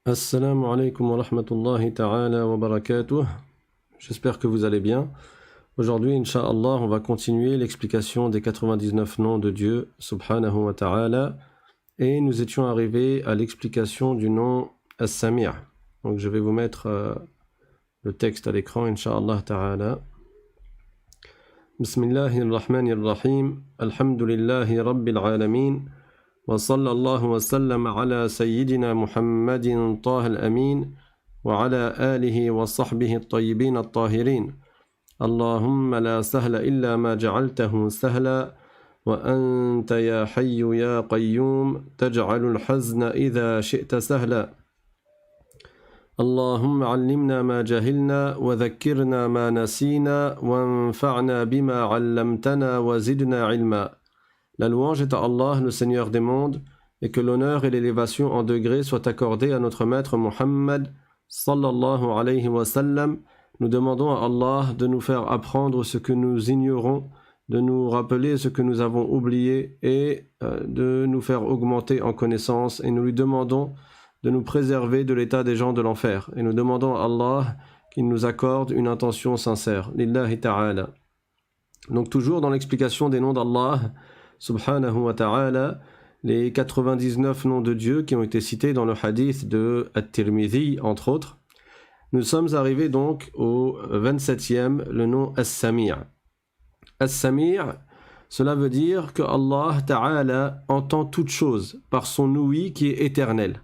Assalamu alaikum wa rahmatullahi ta'ala wa barakatuh. J'espère que vous allez bien. Aujourd'hui, Inch'Allah, on va continuer l'explication des 99 noms de Dieu, subhanahu wa ta'ala. Et nous étions arrivés à l'explication du nom As-Sami'. Donc je vais vous mettre le texte à l'écran, Inch'Allah ta'ala. Bismillahirrahmanirrahim. Alhamdulillahi rabbil alamin. وصلى الله وسلم على سيدنا محمد طه الأمين وعلى آله وصحبه الطيبين الطاهرين اللهم لا سهل إلا ما جعلته سهلا وأنت يا حي يا قيوم تجعل الحزن إذا شئت سهلا اللهم علمنا ما جهلنا وذكرنا ما نسينا وانفعنا بما علمتنا وزدنا علما. La louange est à Allah, le Seigneur des mondes, et que l'honneur et l'élévation en degrés soient accordés à notre maître Muhammad, sallallahu alayhi wa sallam. Nous demandons à Allah de nous faire apprendre ce que nous ignorons, de nous rappeler ce que nous avons oublié et de nous faire augmenter en connaissance. Et nous lui demandons de nous préserver de l'état des gens de l'enfer. Et nous demandons à Allah qu'il nous accorde une intention sincère. Lillahi ta'ala. Donc toujours dans l'explication des noms d'Allah, subhanahu wa ta'ala, les 99 noms de Dieu qui ont été cités dans le hadith de At-Tirmidhi, entre autres. Nous sommes arrivés donc au 27e, le nom As-Sami'. As-Sami', cela veut dire que Allah ta'ala entend toute chose par son ouïe qui est éternel.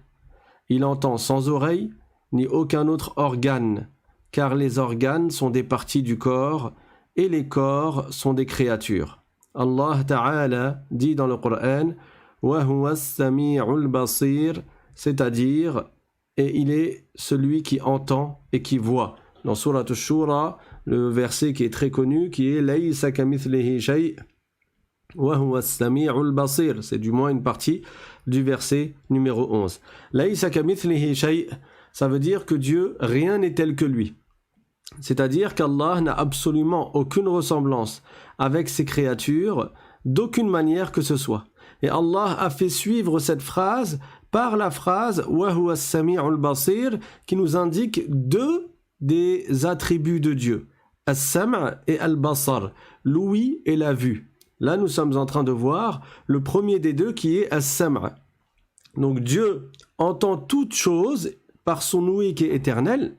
Il entend sans oreille ni aucun autre organe, car les organes sont des parties du corps et les corps sont des créatures. Allah Ta'ala dit dans le Coran wa huwa as-sami'ul basir, c'est-à-dire et il est celui qui entend et qui voit. Dans Surat Ash-Shura, le verset qui est très connu qui est laysa kamithlihi shay' wa huwa as-sami'ul basir, c'est du moins une partie du verset numéro 11. Laysa kamithlihi shay', ça veut dire que Dieu, rien n'est tel que lui. C'est-à-dire qu'Allah n'a absolument aucune ressemblance avec ses créatures, d'aucune manière que ce soit. Et Allah a fait suivre cette phrase par la phrase « Wa huwa as-sami'ul basir » qui nous indique deux des attributs de Dieu. As-sam' et al-basar, l'ouïe et la vue. Là, nous sommes en train de voir le premier des deux qui est as-sam'. Donc Dieu entend toute chose par son ouïe qui est éternelle.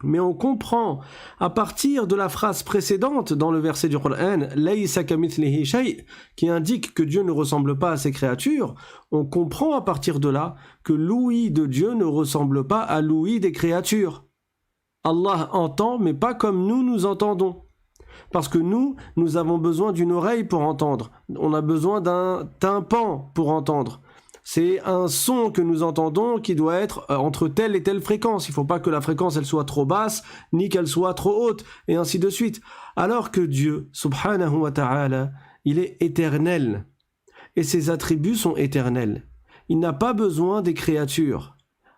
Mais on comprend à partir de la phrase précédente dans le verset du Coran, Laysa kamithlihi shay', qui indique que Dieu ne ressemble pas à ses créatures, on comprend à partir de là que l'ouïe de Dieu ne ressemble pas à l'ouïe des créatures. Allah entend, mais pas comme nous entendons. Parce que nous avons besoin d'une oreille pour entendre. On a besoin d'un tympan pour entendre. C'est un son que nous entendons qui doit être entre telle et telle fréquence. Il ne faut pas que la fréquence elle soit trop basse, ni qu'elle soit trop haute, et ainsi de suite. Alors que Dieu, subhanahu wa ta'ala, il est éternel. Et ses attributs sont éternels. Il n'a pas besoin des créatures.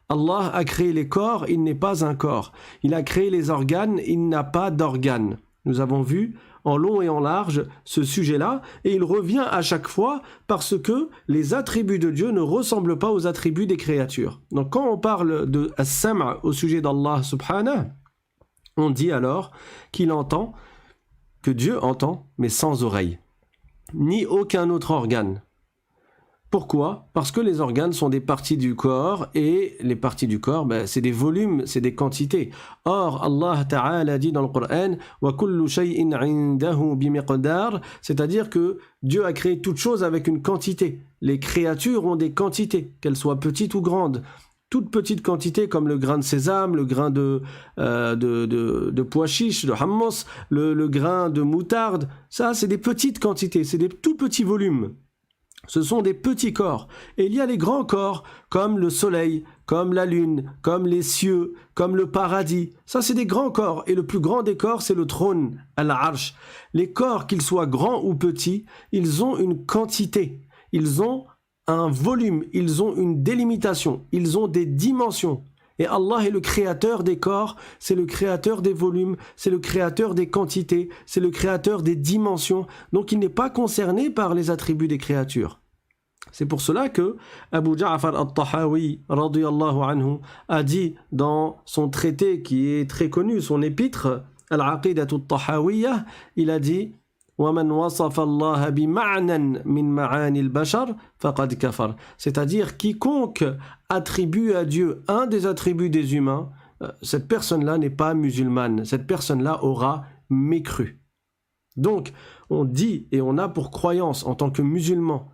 Allah a créé les corps, il n'est pas un corps. Il a créé les organes, il n'a pas d'organes. Nous avons vu en long et en large ce sujet-là, et il revient à chaque fois parce que les attributs de Dieu ne ressemblent pas aux attributs des créatures. Donc quand on parle de as-sam' au sujet d'Allah subhanahu, on dit alors qu'il entend, que Dieu entend, mais sans oreille, ni aucun autre organe. Pourquoi ? Parce que les organes sont des parties du corps et les parties du corps, c'est des volumes, c'est des quantités. Or, Allah Ta'ala dit dans le Coran wa kullu shay'in 'indahu bimiqdar, c'est-à-dire que Dieu a créé toute chose avec une quantité. Les créatures ont des quantités, qu'elles soient petites ou grandes. Toutes petites quantités comme le grain de sésame, le grain de pois chiche, de hummus, le grain de moutarde, ça c'est des petites quantités, c'est des tout petits volumes. Ce sont des petits corps. Et il y a les grands corps, comme le soleil, comme la lune, comme les cieux, comme le paradis. Ça, c'est des grands corps. Et le plus grand des corps, c'est le trône, al-arsh. Les corps, qu'ils soient grands ou petits, ils ont une quantité. Ils ont un volume. Ils ont une délimitation. Ils ont des dimensions. Et Allah est le créateur des corps, c'est le créateur des volumes, c'est le créateur des quantités, c'est le créateur des dimensions. Donc il n'est pas concerné par les attributs des créatures. C'est pour cela que Abu Ja'far al-Tahawi radiyallahu anhu a dit dans son traité qui est très connu, son épître Al-Aqidatu al-Tahawiyya, il a dit وَمَنْ وَصَفَ اللَّهَ بِمَعْنًا مِنْ مَعَانِ الْبَشَرِ فَقَدْ كَفَرَ. C'est-à-dire quiconque attribue à Dieu un des attributs des humains, cette personne-là n'est pas musulmane, cette personne-là aura mécru. Donc, on dit et on a pour croyance en tant que musulman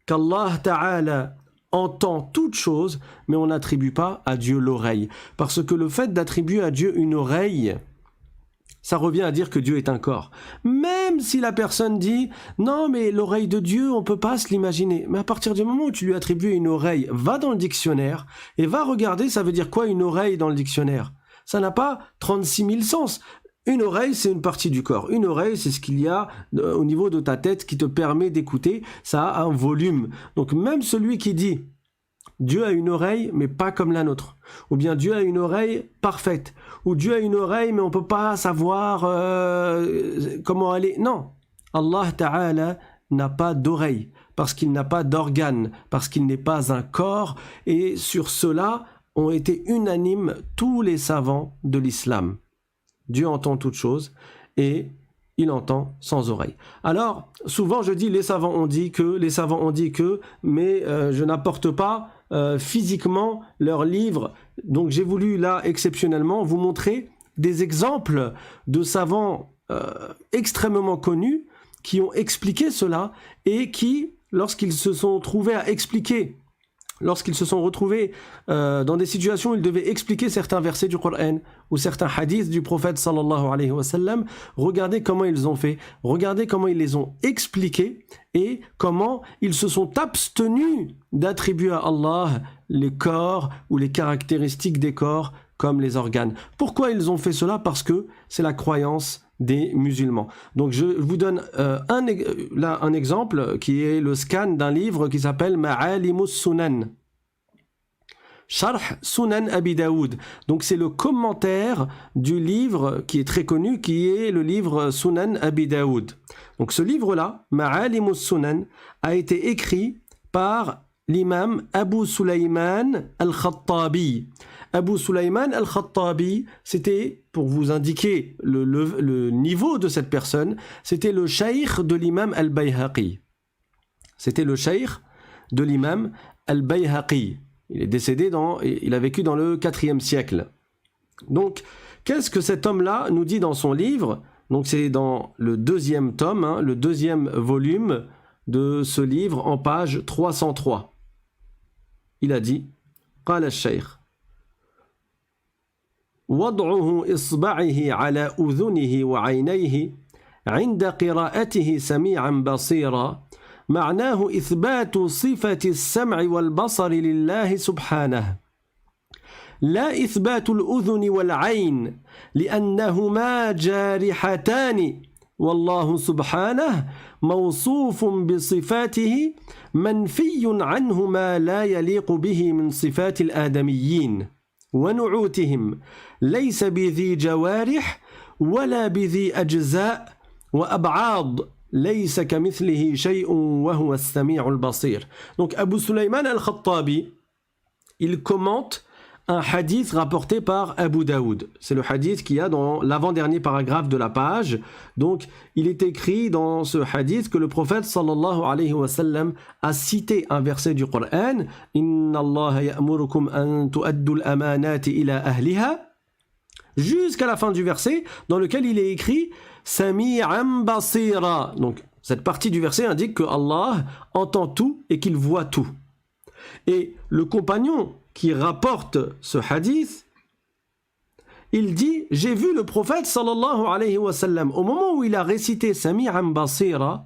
qu'Allah Ta'ala entend toute chose, mais on n'attribue pas à Dieu l'oreille. Parce que le fait d'attribuer à Dieu une oreille, ça revient à dire que Dieu est un corps. Même si la personne dit « Non, mais l'oreille de Dieu, on ne peut pas se l'imaginer. » Mais à partir du moment où tu lui attribues une oreille, va dans le dictionnaire et va regarder ça veut dire quoi une oreille dans le dictionnaire. Ça n'a pas 36 000 sens. Une oreille, c'est une partie du corps. Une oreille, c'est ce qu'il y a au niveau de ta tête qui te permet d'écouter. Ça a un volume. Donc même celui qui dit Dieu a une oreille, mais pas comme la nôtre. Ou bien Dieu a une oreille parfaite. Ou Dieu a une oreille, mais on ne peut pas savoir comment elle est. Non. Allah Ta'ala n'a pas d'oreille, parce qu'il n'a pas d'organe, parce qu'il n'est pas un corps. Et sur cela ont été unanimes tous les savants de l'islam. Dieu entend toutes choses et il entend sans oreille. Alors, souvent je dis les savants ont dit que, mais je n'apporte pas physiquement leurs livres. Donc j'ai voulu là exceptionnellement vous montrer des exemples de savants extrêmement connus qui ont expliqué cela et qui, lorsqu'ils se sont trouvés à expliquer, lorsqu'ils se sont retrouvés dans des situations où ils devaient expliquer certains versets du Coran ou certains hadiths du prophète sallallahu alayhi wa sallam, regardez comment ils ont fait, regardez comment ils les ont expliqués et comment ils se sont abstenus d'attribuer à Allah les corps ou les caractéristiques des corps comme les organes. Pourquoi ils ont fait cela? Parce que c'est la croyance des musulmans. Donc je vous donne un exemple qui est le scan d'un livre qui s'appelle Ma'alimus Sunan. Sharh Sunan Abi Daoud. Donc c'est le commentaire du livre qui est très connu, qui est le livre Sunan Abi Daoud. Donc ce livre-là, Ma'alimus Sunan, a été écrit par l'imam Abu Sulayman al-Khattabi. Abu Sulayman al-Khattabi, c'était, pour vous indiquer le niveau de cette personne, c'était le cheikh de l'imam al-Bayhaqi. C'était le cheikh de l'imam al-Bayhaqi. Il est décédé il a vécu dans le 4e siècle. Donc, qu'est-ce que cet homme-là nous dit dans son livre? Donc, c'est dans le 2e tome, le 2e volume de ce livre, en page 303. Il a dit, قال الشيخ وضعه إصبعه على أذنه وعينيه عند قراءته سميعا بصيرا معناه إثبات صفة السمع والبصر لله سبحانه لا إثبات الأذن والعين لأنهما جارحتان والله سبحانه موصوف بصفاته منفي عنه ما لا يليق به من صفات الآدميين ونعوتهم ليس بذي جوارح ولا بذي أجزاء وأبعاض ليس كمثله شيء وهو السميع البصير. Donc Abu Sulayman al-Khattabi, il commente un hadith rapporté par Abu Daoud. C'est le hadith qu'il y a dans l'avant-dernier paragraphe de la page. Donc, il est écrit dans ce hadith que le prophète sallallahu alayhi wa sallam a cité un verset du Coran. Inna Allah ya'murukum an tu'addu al-amanati ila ahliha. Jusqu'à la fin du verset, dans lequel il est écrit Sami'an basira. Donc, cette partie du verset indique que Allah entend tout et qu'il voit tout. Et le compagnon qui rapporte ce hadith, il dit, j'ai vu le prophète sallallahu alayhi wa sallam, au moment où il a récité Sami'an basira,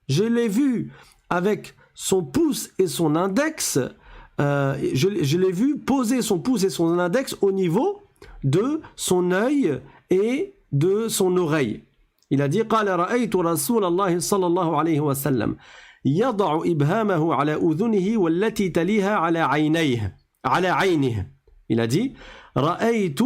je l'ai vu avec son pouce et son index, je l'ai vu poser son pouce et son index au niveau de son œil et de son oreille. Il a dit, قال رأيت رسول الله صلى الله عليه وسلم يضع إبهامه على أذنه والتي تليها على عينه. Il a dit رأيت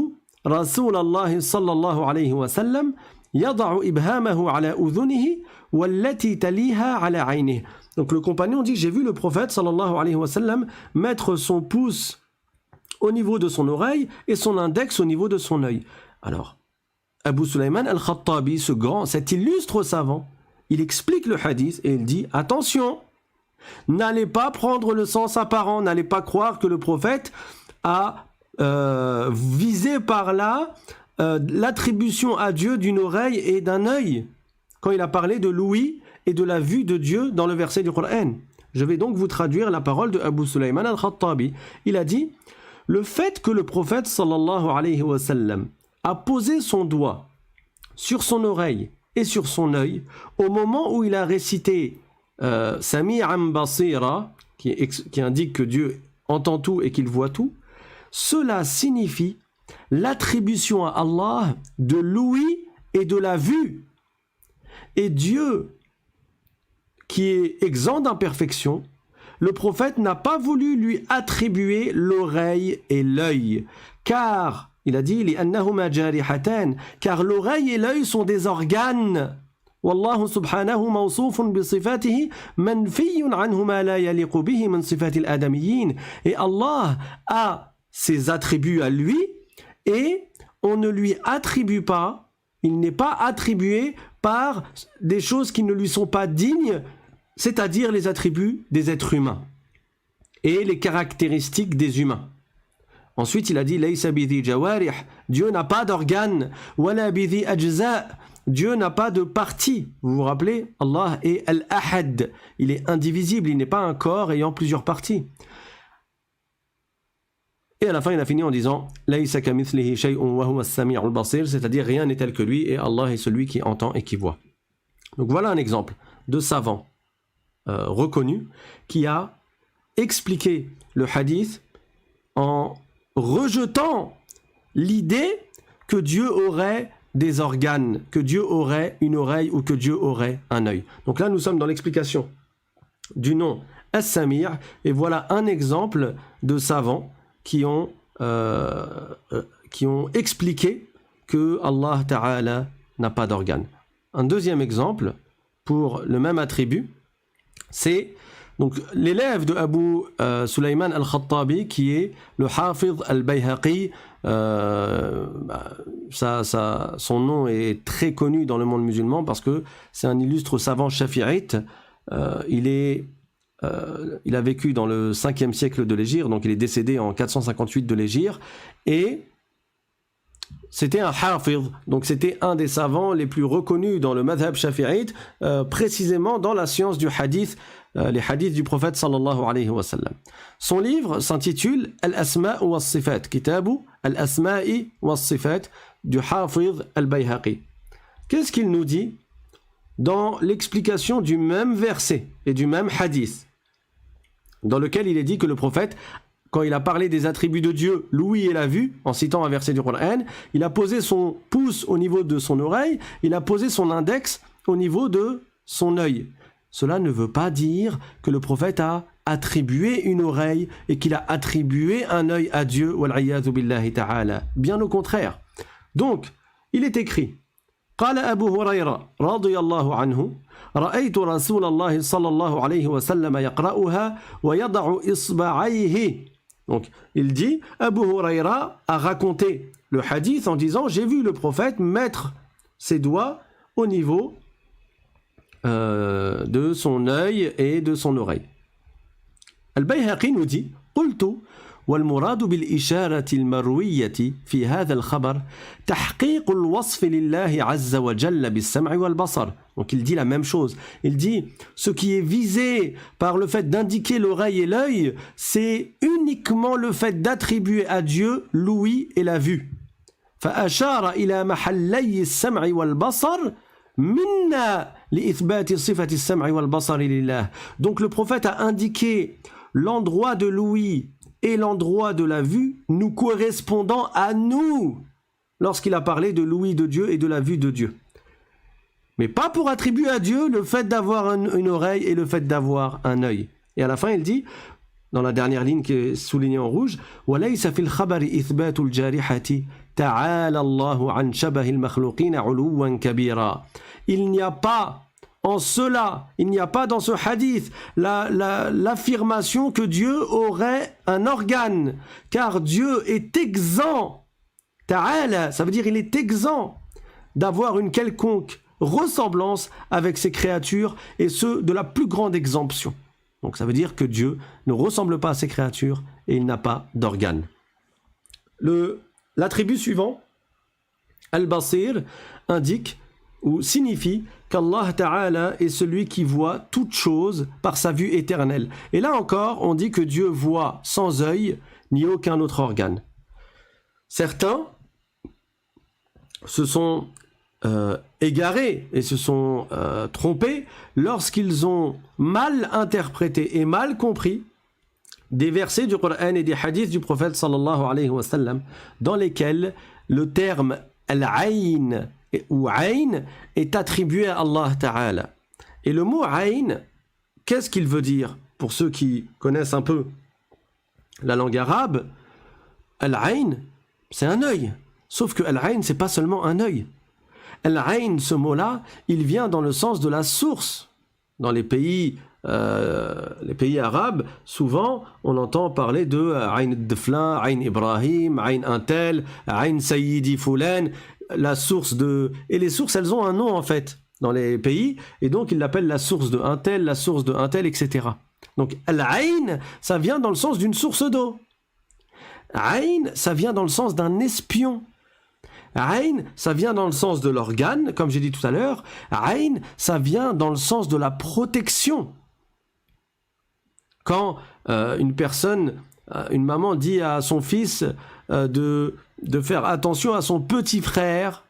رسول الله صلى الله عليه وسلم يضع إبهامه على أذنه والتي تليها على عينه. Donc le compagnon dit, j'ai vu le prophète sallallahu alayhi wa sallam mettre son pouce au niveau de son oreille et son index au niveau de son œil. Alors, Abu Sulayman al-Khattabi, cet illustre savant, il explique le hadith et il dit, attention, n'allez pas prendre le sens apparent, n'allez pas croire que le prophète a visé par là l'attribution à Dieu d'une oreille et d'un œil, quand il a parlé de l'ouïe et de la vue de Dieu dans le verset du Coran. Je vais donc vous traduire la parole de Abu Sulayman al-Khattabi. Il a dit, le fait que le prophète sallallahu alayhi wa sallam a posé son doigt sur son oreille et sur son œil au moment où il a récité Sami'an Basira, qui indique que Dieu entend tout et qu'il voit tout, cela signifie l'attribution à Allah de l'ouïe et de la vue. Et Dieu, qui est exempt d'imperfection, le prophète n'a pas voulu lui attribuer l'oreille et l'œil, car, il a dit, car l'oreille et l'œil sont des organes. والله سبحانه موصوف بصفاته منفي عنه ما لا يليق به من صفات الآدميين. Et Allah a ses attributs à lui et on ne lui attribue pas, il n'est pas attribué par des choses qui ne lui sont pas dignes, c'est-à-dire les attributs des êtres humains et les caractéristiques des humains. Ensuite, il a dit Laysa bidhi jawarih, Dieu n'a pas d'organes, wala bidhi ajza, Dieu n'a pas de partie. Vous vous rappelez, Allah est al-ahad, il est indivisible, il n'est pas un corps ayant plusieurs parties. Et à la fin, il a fini en disant Laysa kamithlihi shay'un wa huwa as-sami'ul basir, c'est-à-dire rien n'est tel que lui et Allah est celui qui entend et qui voit. Donc voilà un exemple de savant reconnu qui a expliqué le hadith en rejetant l'idée que Dieu aurait des organes, que Dieu aurait une oreille ou que Dieu aurait un œil. Donc là, nous sommes dans l'explication du nom As-Sami' et voilà un exemple de savants qui ont expliqué que Allah Ta'ala n'a pas d'organes. Un deuxième exemple pour le même attribut, c'est donc l'élève de Abu Sulayman al-Khattabi qui est le Hafiz al-Bayhaqi. Son nom est très connu dans le monde musulman parce que c'est un illustre savant shafi'ite. Il a vécu dans le 5e siècle de l'Hégire, donc il est décédé en 458 de l'Hégire, et c'était un hafiz, donc c'était un des savants les plus reconnus dans le madhab shafi'ite, précisément dans la science du hadith, les hadiths du prophète sallallahu alayhi wa sallam. Son livre s'intitule Al-Asma' wa Sifat, Kitabu Al-Asma'i wa Sifat du Hafiz al-Bayhaqi. Qu'est-ce qu'il nous dit dans l'explication du même verset et du même hadith, dans lequel il est dit que le prophète, quand il a parlé des attributs de Dieu, l'ouïe et la vue, en citant un verset du Coran, il a posé son pouce au niveau de son oreille, il a posé son index au niveau de son œil. Cela ne veut pas dire que le prophète a attribué une oreille et qu'il a attribué un œil à Dieu, wal'iyadhu billahi ta'ala. Bien au contraire. Donc, il est écrit, قال أبو هريرة رضي الله عنه رأيت رسول الله صلى الله عليه وسلم يقرأها ويضع إصبعيه. Donc, il dit, Abu Huraira a raconté le hadith en disant, j'ai vu le prophète mettre ses doigts au niveau de son œil et de son oreille. Al-Bayhaqi nous dit, قلت والمراد بالإشارة المروية في هذا الخبر تحقيق الوصف لله عز وجل بالسمع والبصر. Donc il dit la même chose. Il dit ce qui est visé par le fait d'indiquer l'oreille et l'œil, c'est uniquement le fait d'attribuer à Dieu l'ouïe et la vue. فأشار إلى محلي السمع والبصر منا لإثبات صفة السمع والبصر لله. Donc le prophète a indiqué l'endroit de l'ouïe et l'endroit de la vue nous correspondant à nous lorsqu'il a parlé de l'ouïe de Dieu et de la vue de Dieu. Mais pas pour attribuer à Dieu le fait d'avoir une oreille et le fait d'avoir un œil. Et à la fin, il dit dans la dernière ligne qui est soulignée en rouge, وَلَيْسَ فِي الْخَبَرِ إِثْبَاتُ الْجَارِحَةِ تَعَالَى اللَّهُ عَنْ شَبَهِ الْمَخْلُوقِينَ عُلُوًّا كَبِيرًا. Il n'y a pas en cela, il n'y a pas dans ce hadith l'affirmation que Dieu aurait un organe, car Dieu est exempt. Ta'ala, ça veut dire il est exempt d'avoir une quelconque ressemblance avec ses créatures, et ce de la plus grande exemption. Donc ça veut dire que Dieu ne ressemble pas à ses créatures et il n'a pas d'organe. L'attribut suivant, Al-Basir, indique ou signifie qu'Allah Ta'ala est celui qui voit toute chose par sa vue éternelle. Et là encore, on dit que Dieu voit sans œil ni aucun autre organe. Certains se sont égarés et se sont trompés lorsqu'ils ont mal interprété et mal compris des versets du Coran et des hadiths du prophète sallallahu alayhi wa sallam, dans lesquels le terme al-ayn ou ayn est attribué à Allah Ta'ala. Et le mot ayn, qu'est-ce qu'il veut dire? Pour ceux qui connaissent un peu la langue arabe, al-ayn, c'est un œil. Sauf que al-ayn, c'est pas seulement un œil. Al-ayn, ce mot-là, il vient dans le sens de la source. Dans les pays arabes, souvent, on entend parler de Ayn Dflan, Ayn Ibrahim, Ayn Intel, Ayn Sayyidi Foulen, la source de... Et les sources, elles ont un nom, en fait, dans les pays, et donc ils l'appellent la source de Intel, la source de Intel, etc. Donc, Al-Ayn, ça vient dans le sens d'une source d'eau. Ayn, ça vient dans le sens d'un espion. Ayn, ça vient dans le sens de l'organe, comme j'ai dit tout à l'heure. Ayn, ça vient dans le sens de la protection. Quand une maman dit à son fils de faire attention à son petit frère,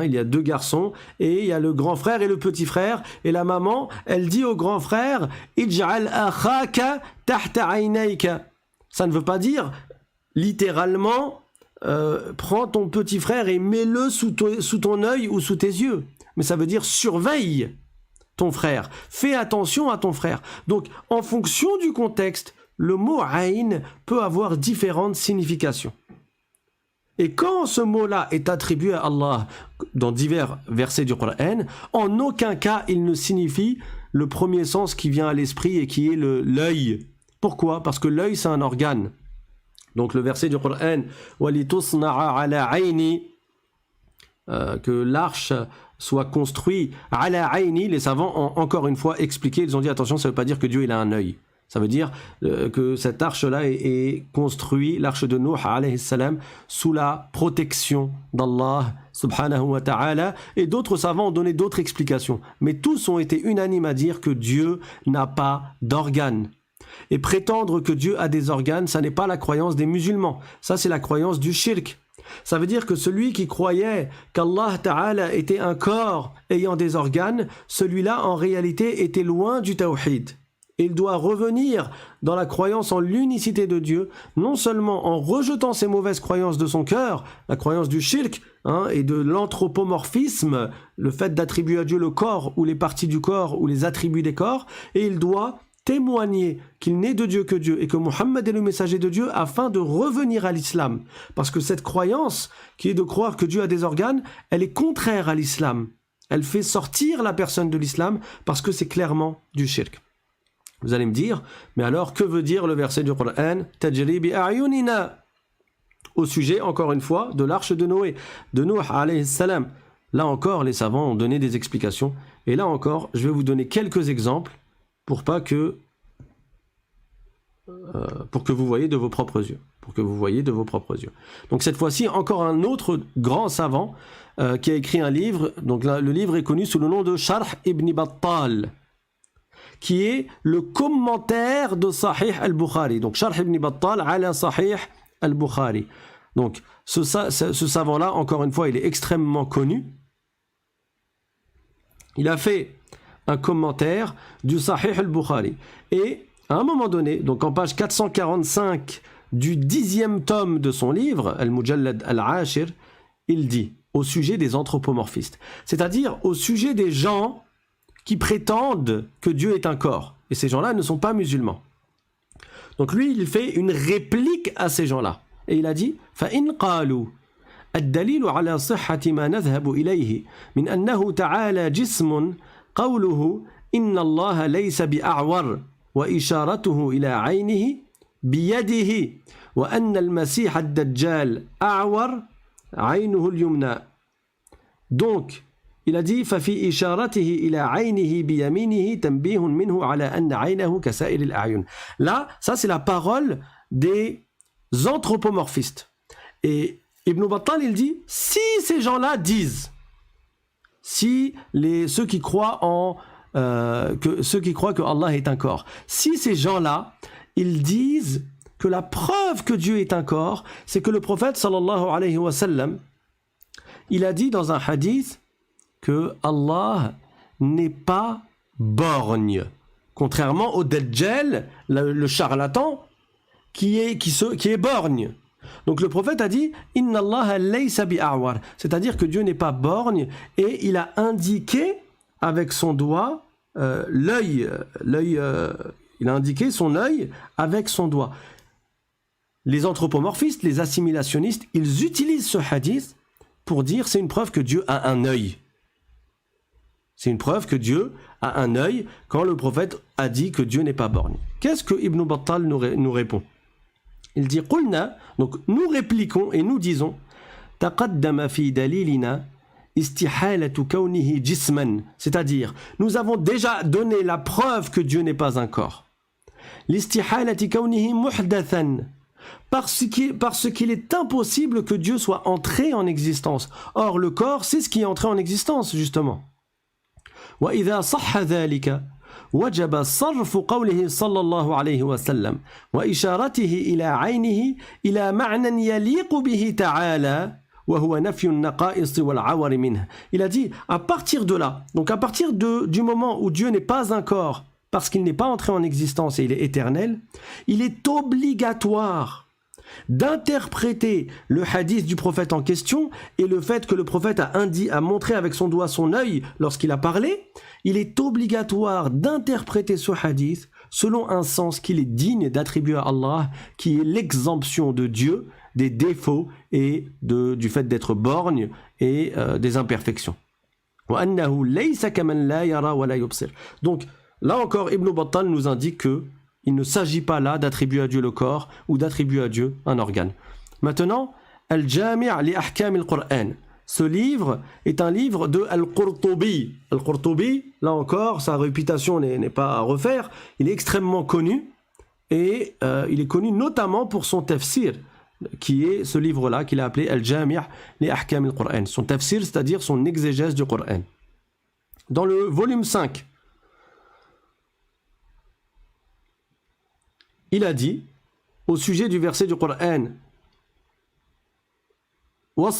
il y a deux garçons, et il y a le grand frère et le petit frère, et la maman, elle dit au grand frère, Ij'al akhaka tahta aynayka. Ça ne veut pas dire, littéralement, prends ton petit frère et mets-le sous ton œil ou sous tes yeux. Mais ça veut dire surveille ton frère. Fais attention à ton frère. Donc, en fonction du contexte, le mot ayn peut avoir différentes significations. Et quand ce mot-là est attribué à Allah dans divers versets du Coran, en aucun cas il ne signifie le premier sens qui vient à l'esprit et qui est l'œil. Pourquoi? Parce que l'œil, c'est un organe. Donc le verset du Coran, وَلِتُصْنَعَ عَلَى عَيْنِ, que l'arche soit construite ala ayni, les savants ont encore une fois expliqué, ils ont dit attention, ça ne veut pas dire que Dieu il a un œil. Ça veut dire que cette arche-là est construite, l'arche de Nuh alayhi salam, sous la protection d'Allah subhanahu wa ta'ala, et d'autres savants ont donné d'autres explications. Mais tous ont été unanimes à dire que Dieu n'a pas d'organes. Et prétendre que Dieu a des organes, ça n'est pas la croyance des musulmans. Ça, c'est la croyance du shirk. Ça veut dire que celui qui croyait qu'Allah Ta'ala était un corps ayant des organes, celui-là, en réalité, était loin du tawhid. Et il doit revenir dans la croyance en l'unicité de Dieu, non seulement en rejetant ces mauvaises croyances de son cœur, la croyance du shirk, et de l'anthropomorphisme, le fait d'attribuer à Dieu le corps ou les parties du corps ou les attributs des corps, et il doit témoigner qu'il n'est de Dieu que Dieu et que Mohammed est le messager de Dieu afin de revenir à l'islam. Parce que cette croyance, qui est de croire que Dieu a des organes, elle est contraire à l'islam. Elle fait sortir la personne de l'islam parce que c'est clairement du shirk. Vous allez me dire, mais alors que veut dire le verset du Coran Tajri bi a'yunina, au sujet, encore une fois, de l'arche de Noé, de Nuh alayhi salam. Là encore, les savants ont donné des explications. Et là encore, je vais vous donner quelques exemples pour que vous voyez de vos propres yeux. Donc cette fois-ci, encore un autre grand savant qui a écrit un livre. Donc là, le livre est connu sous le nom de Sharh ibn Battal, qui est le commentaire de Sahih al-Bukhari. Donc Sharh ibn Battal ala Sahih al-Bukhari. Donc ce savant-là, encore une fois, il est extrêmement connu. Il a fait un commentaire du Sahih al-Bukhari. Et à un moment donné, donc en page 445 du 10e tome de son livre, Al-Mujallad al-Ashir, il dit au sujet des anthropomorphistes, c'est-à-dire au sujet des gens qui prétendent que Dieu est un corps. Et ces gens-là ne sont pas musulmans. Donc lui, il fait une réplique à ces gens-là. Et il a dit فَإِنْ قَالُوا الدليل على صحة ما نذهب إليه من أنه تعالى جسم قوله إن الله ليس بأعور وإشارته إلى عينه بيده وأن المسيح الدجال أعور عينه اليمنى. Donc, il a dit ففي إشارته إلى عينه بيمينه تنبيه منه على أن عينه كسائر الأعين. Là, ça c'est la parole des anthropomorphistes. Et Ibn Battal, il dit, si ces gens-là disent, si ceux qui croient que Allah est un corps, si ces gens-là, ils disent que la preuve que Dieu est un corps, c'est que le prophète sallallahu alayhi wa sallam, il a dit dans un hadith que Allah n'est pas borgne, contrairement au Dajjal, le charlatan, qui est borgne. Donc le prophète a dit Inna Allah laysa bi'awar, c'est-à-dire que Dieu n'est pas borgne, et il a indiqué avec son doigt l'œil, il a indiqué son œil avec son doigt. Les anthropomorphistes, les assimilationnistes, ils utilisent ce hadith pour dire c'est une preuve que Dieu a un œil. C'est une preuve que Dieu a un œil quand le prophète a dit que Dieu n'est pas borgne. Qu'est-ce que Ibn Battal nous répond? Il dit قلنا, donc nous répliquons et nous disons تقدم في دليلنا استحالة كونه جسما, c'est-à-dire nous avons déjà donné la preuve que Dieu n'est pas un corps. لاستحالة كونه محدثا, parce qu'il est impossible que Dieu soit entré en existence. Or le corps c'est ce qui est entré en existence justement. وإذا صح ذلك وجب صرف قوله صلى الله عليه وسلم وإشارته إلى عينه إلى معنى يليق به تعالى وهو نفي النقائص والعور منه. Il a dit à partir de là, donc à partir du moment où Dieu n'est pas un corps parce qu'il n'est pas entré en existence et il est éternel, il est obligatoire d'interpréter le hadith du prophète en question et le fait que le prophète a montré avec son doigt son œil lorsqu'il a parlé, il est obligatoire d'interpréter ce hadith selon un sens qu'il est digne d'attribuer à Allah, qui est l'exemption de Dieu des défauts et du fait d'être borgne et des imperfections. Donc là encore, Ibn Battal nous indique que il ne s'agit pas là d'attribuer à Dieu le corps ou d'attribuer à Dieu un organe. Maintenant, Al-Jami' li Ahkam al-Qur'an. Ce livre est un livre de Al-Qurtubi. Al-Qurtubi, là encore, sa réputation n'est pas à refaire. Il est extrêmement connu et il est connu notamment pour son tafsir, qui est ce livre-là qu'il a appelé Al-Jami' li Ahkam al-Qur'an. Son tafsir, c'est-à-dire son exégèse du Coran. Dans le volume 5, il a dit, au sujet du verset du Coran, donc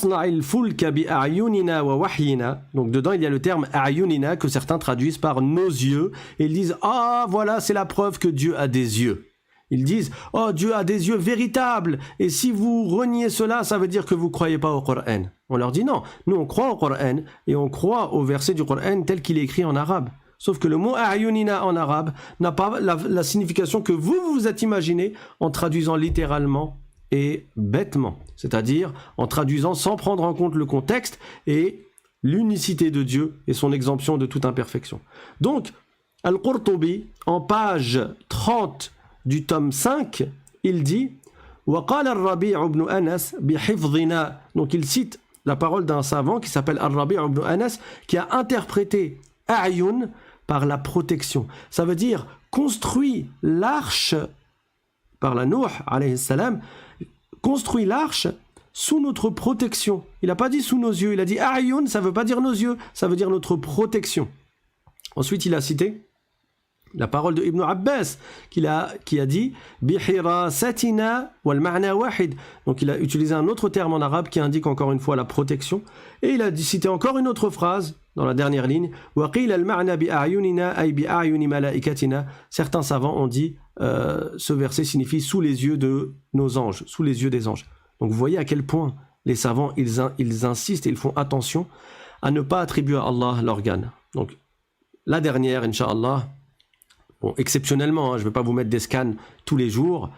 dedans il y a le terme a'yunina que certains traduisent par nos yeux, et ils disent ah voilà c'est la preuve que Dieu a des yeux. Ils disent oh Dieu a des yeux véritables, et si vous reniez cela ça veut dire que vous ne croyez pas au Coran. On leur dit non, nous on croit au Coran et on croit au verset du Coran tel qu'il est écrit en arabe. Sauf que le mot a'yunina en arabe n'a pas la signification que vous vous êtes imaginé en traduisant littéralement et bêtement. C'est-à-dire en traduisant sans prendre en compte le contexte et l'unicité de Dieu et son exemption de toute imperfection. Donc, Al-Qurtubi, en page 30 du tome 5, il dit وَقَالَ الرَّبِيعُ بْنُ أَنَسْ بِحِفْظِنَا. Donc il cite la parole d'un savant qui s'appelle Al-Rabi' ibn Anas qui a interprété A'yun par la protection. Ça veut dire construit l'arche par la Nuh alayhi salam, construit l'arche sous notre protection. Il n'a pas dit sous nos yeux, il a dit A'yun, ça ne veut pas dire nos yeux, ça veut dire notre protection. Ensuite il a cité la parole de Ibn Abbas qui a dit Bihirasatina wal ma'na wahid. Donc il a utilisé un autre terme en arabe qui indique encore une fois la protection, et il a cité encore une autre phrase dans la dernière ligne وَقِيلَ الْمَعْنَى بِأَعْيُنِنَا أَيْ بِأَعْيُنِ مَلَائِكَتِنَا. Certains savants ont dit ce verset signifie sous les yeux de nos anges, sous les yeux des anges. Donc vous voyez à quel point les savants ils insistent et ils font attention à ne pas attribuer à Allah l'organe. Donc la dernière, Inch'Allah, Bon, exceptionnellement, hein, je ne vais pas vous mettre des scans tous les jours,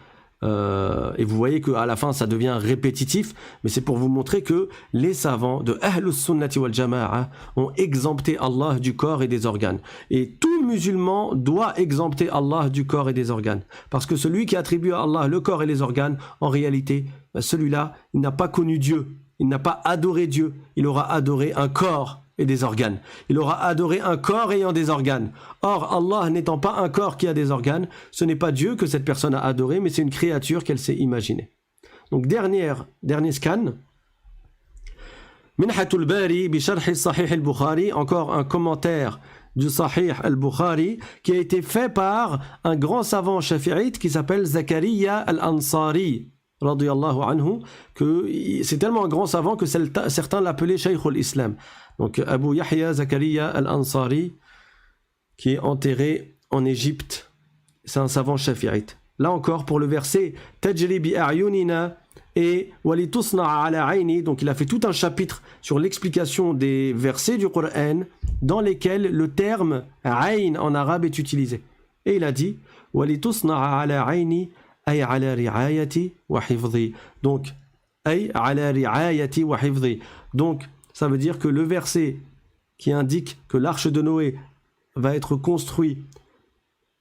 et vous voyez qu'à la fin ça devient répétitif, mais c'est pour vous montrer que les savants de Ahlus Sunnati wal Jama'a ont exempté Allah du corps et des organes. Et tout musulman doit exempter Allah du corps et des organes. Parce que celui qui attribue à Allah le corps et les organes, en réalité, celui-là, il n'a pas connu Dieu, il n'a pas adoré Dieu, il aura adoré un corps et des organes. Il aura adoré un corps ayant des organes. Or, Allah n'étant pas un corps qui a des organes, ce n'est pas Dieu que cette personne a adoré, mais c'est une créature qu'elle s'est imaginée. Donc, dernier scan. Minhatul Bari bi Sharh Sahih al-Bukhari, encore un commentaire du Sahih al-Bukhari qui a été fait par un grand savant shafi'ite qui s'appelle Zakaria al-Ansari. Radiyallahu anhu, que c'est tellement un grand savant que certains l'appelaient Shaykh al-Islam. Donc Abu Yahya Zakaria al-Ansari, qui est enterré en Égypte, c'est un savant shafi'ite. Là encore, pour le verset Tajri bi a'yunina et walitusna'a ala ayni, donc il a fait tout un chapitre sur l'explication des versets du Coran dans lesquels le terme ayn en arabe est utilisé. Et il a dit walitusna'a ala ayni ay ala ri'ayati wa hifdhi. Donc ay ala ri'ayati wa hifdhi. Donc ça veut dire que le verset qui indique que l'arche de Noé va être construit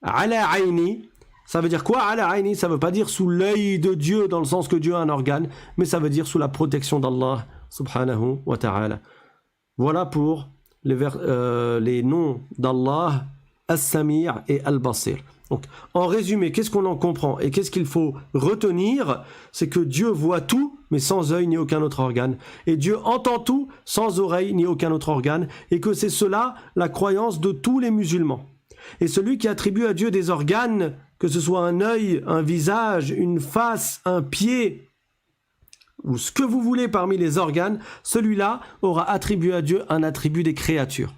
ala ayni, ça veut dire quoi ala ayni? Ça veut pas dire sous l'œil de Dieu dans le sens que Dieu a un organe, mais ça veut dire sous la protection d'Allah subhanahu wa ta'ala. Voilà pour les noms d'Allah As-Sami' et Al-Basir. Donc, en résumé, qu'est-ce qu'on en comprend et qu'est-ce qu'il faut retenir? C'est que Dieu voit tout, mais sans œil ni aucun autre organe. Et Dieu entend tout, sans oreille ni aucun autre organe. Et que c'est cela la croyance de tous les musulmans. Et celui qui attribue à Dieu des organes, que ce soit un œil, un visage, une face, un pied, ou ce que vous voulez parmi les organes, celui-là aura attribué à Dieu un attribut des créatures.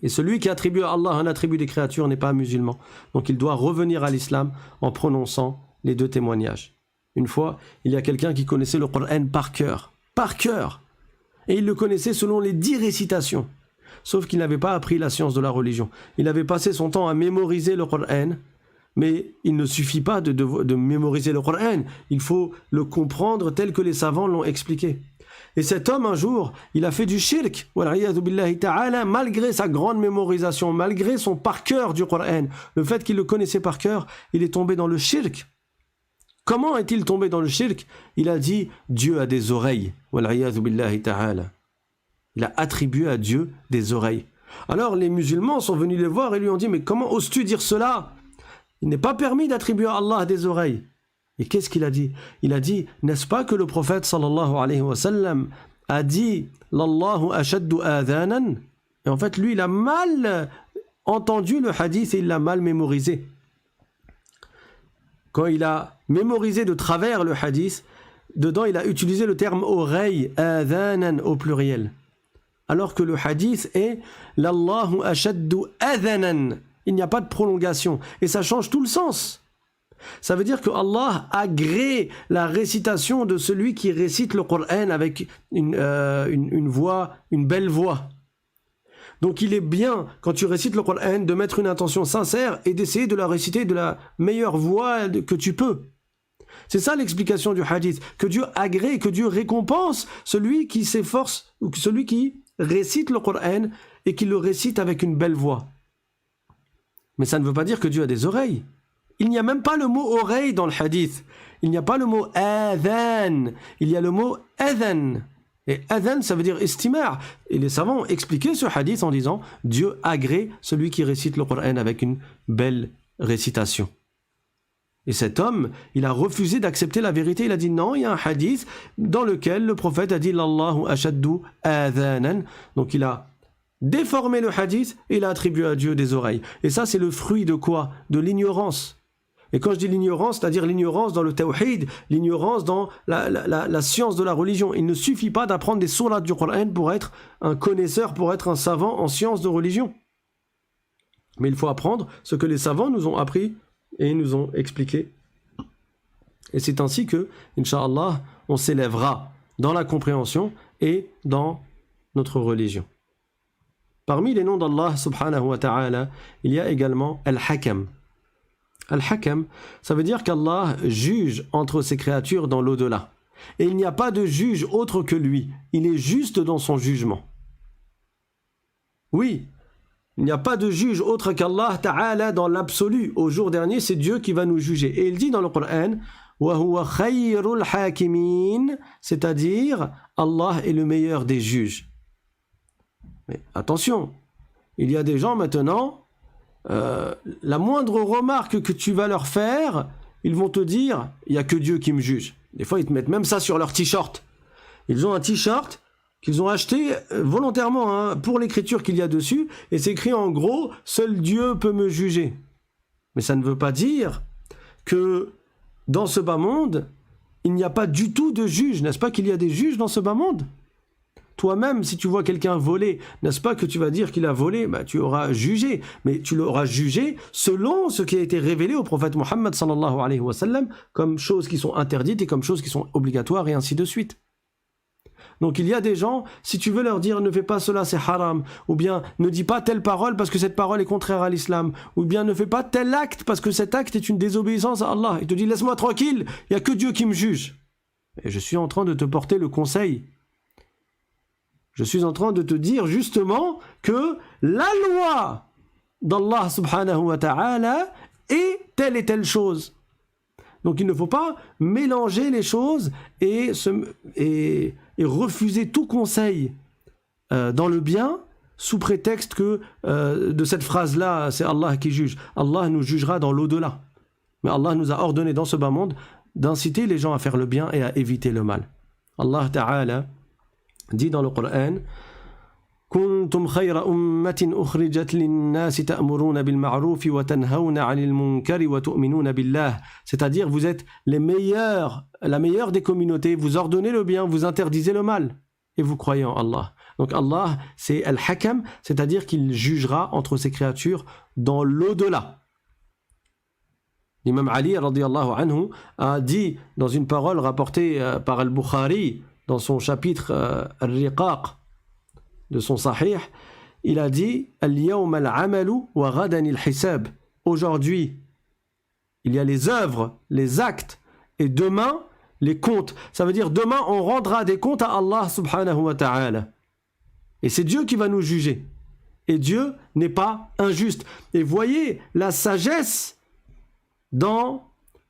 Et celui qui attribue à Allah un attribut des créatures n'est pas musulman. Donc il doit revenir à l'islam en prononçant les deux témoignages. Une fois, il y a quelqu'un qui connaissait le Coran par cœur. Par cœur. Et il le connaissait selon les 10 récitations. Sauf qu'il n'avait pas appris la science de la religion. Il avait passé son temps à mémoriser le Coran. Mais il ne suffit pas de mémoriser le Coran. Il faut le comprendre tel que les savants l'ont expliqué. Et cet homme, un jour, il a fait du shirk, malgré sa grande mémorisation, malgré son par cœur du Coran, le fait qu'il le connaissait par cœur, il est tombé dans le shirk. Comment est-il tombé dans le shirk? Il a dit, Dieu a des oreilles. Il a attribué à Dieu des oreilles. Alors les musulmans sont venus les voir et lui ont dit, mais comment oses-tu dire cela? Il n'est pas permis d'attribuer à Allah des oreilles. Et qu'est-ce qu'il a dit? Il a dit, n'est-ce pas que le prophète sallallahu alayhi wa sallam a dit l'Allahu ashaddu adhanan? Et en fait, lui, il a mal entendu le hadith et il l'a mal mémorisé. Quand il a mémorisé de travers le hadith, dedans, il a utilisé le terme oreille, adhanan au pluriel. Alors que le hadith est l'Allahu ashaddu adhanan. Il n'y a pas de prolongation. Et ça change tout le sens. Ça veut dire que Allah agrée la récitation de celui qui récite le Coran avec une voix, une belle voix. Donc il est bien, quand tu récites le Coran, de mettre une intention sincère et d'essayer de la réciter de la meilleure voix que tu peux. C'est ça l'explication du hadith, que Dieu agrée, que Dieu récompense celui qui s'efforce, ou celui qui récite le Coran et qui le récite avec une belle voix. Mais ça ne veut pas dire que Dieu a des oreilles. Il n'y a même pas le mot oreille dans le hadith. Il n'y a pas le mot adhan. Il y a le mot adhan. Et adhan, ça veut dire istima'. Et les savants ont expliqué ce hadith en disant Dieu agrée celui qui récite le Coran avec une belle récitation. Et cet homme, il a refusé d'accepter la vérité. Il a dit non, il y a un hadith dans lequel le prophète a dit l'Allahu ashaddu adhanan. Donc il a déformé le hadith et il a attribué à Dieu des oreilles. Et ça, c'est le fruit de quoi? De l'ignorance. Et quand je dis l'ignorance, c'est-à-dire l'ignorance dans le tawhid, l'ignorance dans la science de la religion. Il ne suffit pas d'apprendre des sourates du Coran pour être un connaisseur, pour être un savant en sciences de religion. Mais il faut apprendre ce que les savants nous ont appris et nous ont expliqué. Et c'est ainsi que, Inch'Allah, on s'élèvera dans la compréhension et dans notre religion. Parmi les noms d'Allah subhanahu wa ta'ala, il y a également Al-Hakam. Al-Hakam, ça veut dire qu'Allah juge entre ses créatures dans l'au-delà. Et il n'y a pas de juge autre que lui. Il est juste dans son jugement. Oui, il n'y a pas de juge autre qu'Allah Ta'ala dans l'absolu. Au jour dernier, c'est Dieu qui va nous juger. Et il dit dans le Coran, وَهُوَ خَيْرُ الْحَاكِمِينَ, c'est-à-dire Allah est le meilleur des juges. Mais attention, il y a des gens maintenant, la moindre remarque que tu vas leur faire, ils vont te dire, il n'y a que Dieu qui me juge. Des fois, ils te mettent même ça sur leur t-shirt. Ils ont un t-shirt qu'ils ont acheté volontairement pour l'écriture qu'il y a dessus, et c'est écrit en gros « Seul Dieu peut me juger ». Mais ça ne veut pas dire que dans ce bas monde, il n'y a pas du tout de juge. N'est-ce pas qu'il y a des juges dans ce bas monde? Toi-même, si tu vois quelqu'un voler, n'est-ce pas que tu vas dire qu'il a volé? Tu auras jugé, mais tu l'auras jugé selon ce qui a été révélé au prophète Mohammed sallallahu alayhi wa sallam, comme choses qui sont interdites et comme choses qui sont obligatoires et ainsi de suite. Donc il y a des gens, si tu veux leur dire ne fais pas cela, c'est haram, ou bien ne dis pas telle parole parce que cette parole est contraire à l'islam, ou bien ne fais pas tel acte parce que cet acte est une désobéissance à Allah. Il te dit laisse-moi tranquille, il n'y a que Dieu qui me juge. Et je suis en train de te porter le conseil. Je suis en train de te dire justement que la loi d'Allah subhanahu wa ta'ala est telle et telle chose. Donc il ne faut pas mélanger les choses et refuser tout conseil dans le bien sous prétexte que de cette phrase-là, c'est Allah qui juge. Allah nous jugera dans l'au-delà. Mais Allah nous a ordonné dans ce bas monde d'inciter les gens à faire le bien et à éviter le mal. Allah Ta'ala dit dans le Coran كنتم خير أمة أخرجت للناس تأمرون بالمعروف وتنهون عن المنكر وتؤمنون بالله. C'est-à-dire vous êtes les meilleurs, la meilleure des communautés, vous ordonnez le bien, vous interdisez le mal et vous croyez en Allah. Donc Allah, c'est Al-Hakam, c'est-à-dire qu'il jugera entre ses créatures dans l'au-delà. L'imam Ali radiyallahu anhu a dit dans une parole rapportée par Al-Bukhari dans son chapitre Al-Riqaq de son Sahih, il a dit Al-yawm al-amalu wa ghadan al-hisab. Aujourd'hui, il y a les œuvres, les actes, et demain, les comptes. Ça veut dire demain, on rendra des comptes à Allah subhanahu wa ta'ala. Et c'est Dieu qui va nous juger. Et Dieu n'est pas injuste. Et voyez la sagesse dans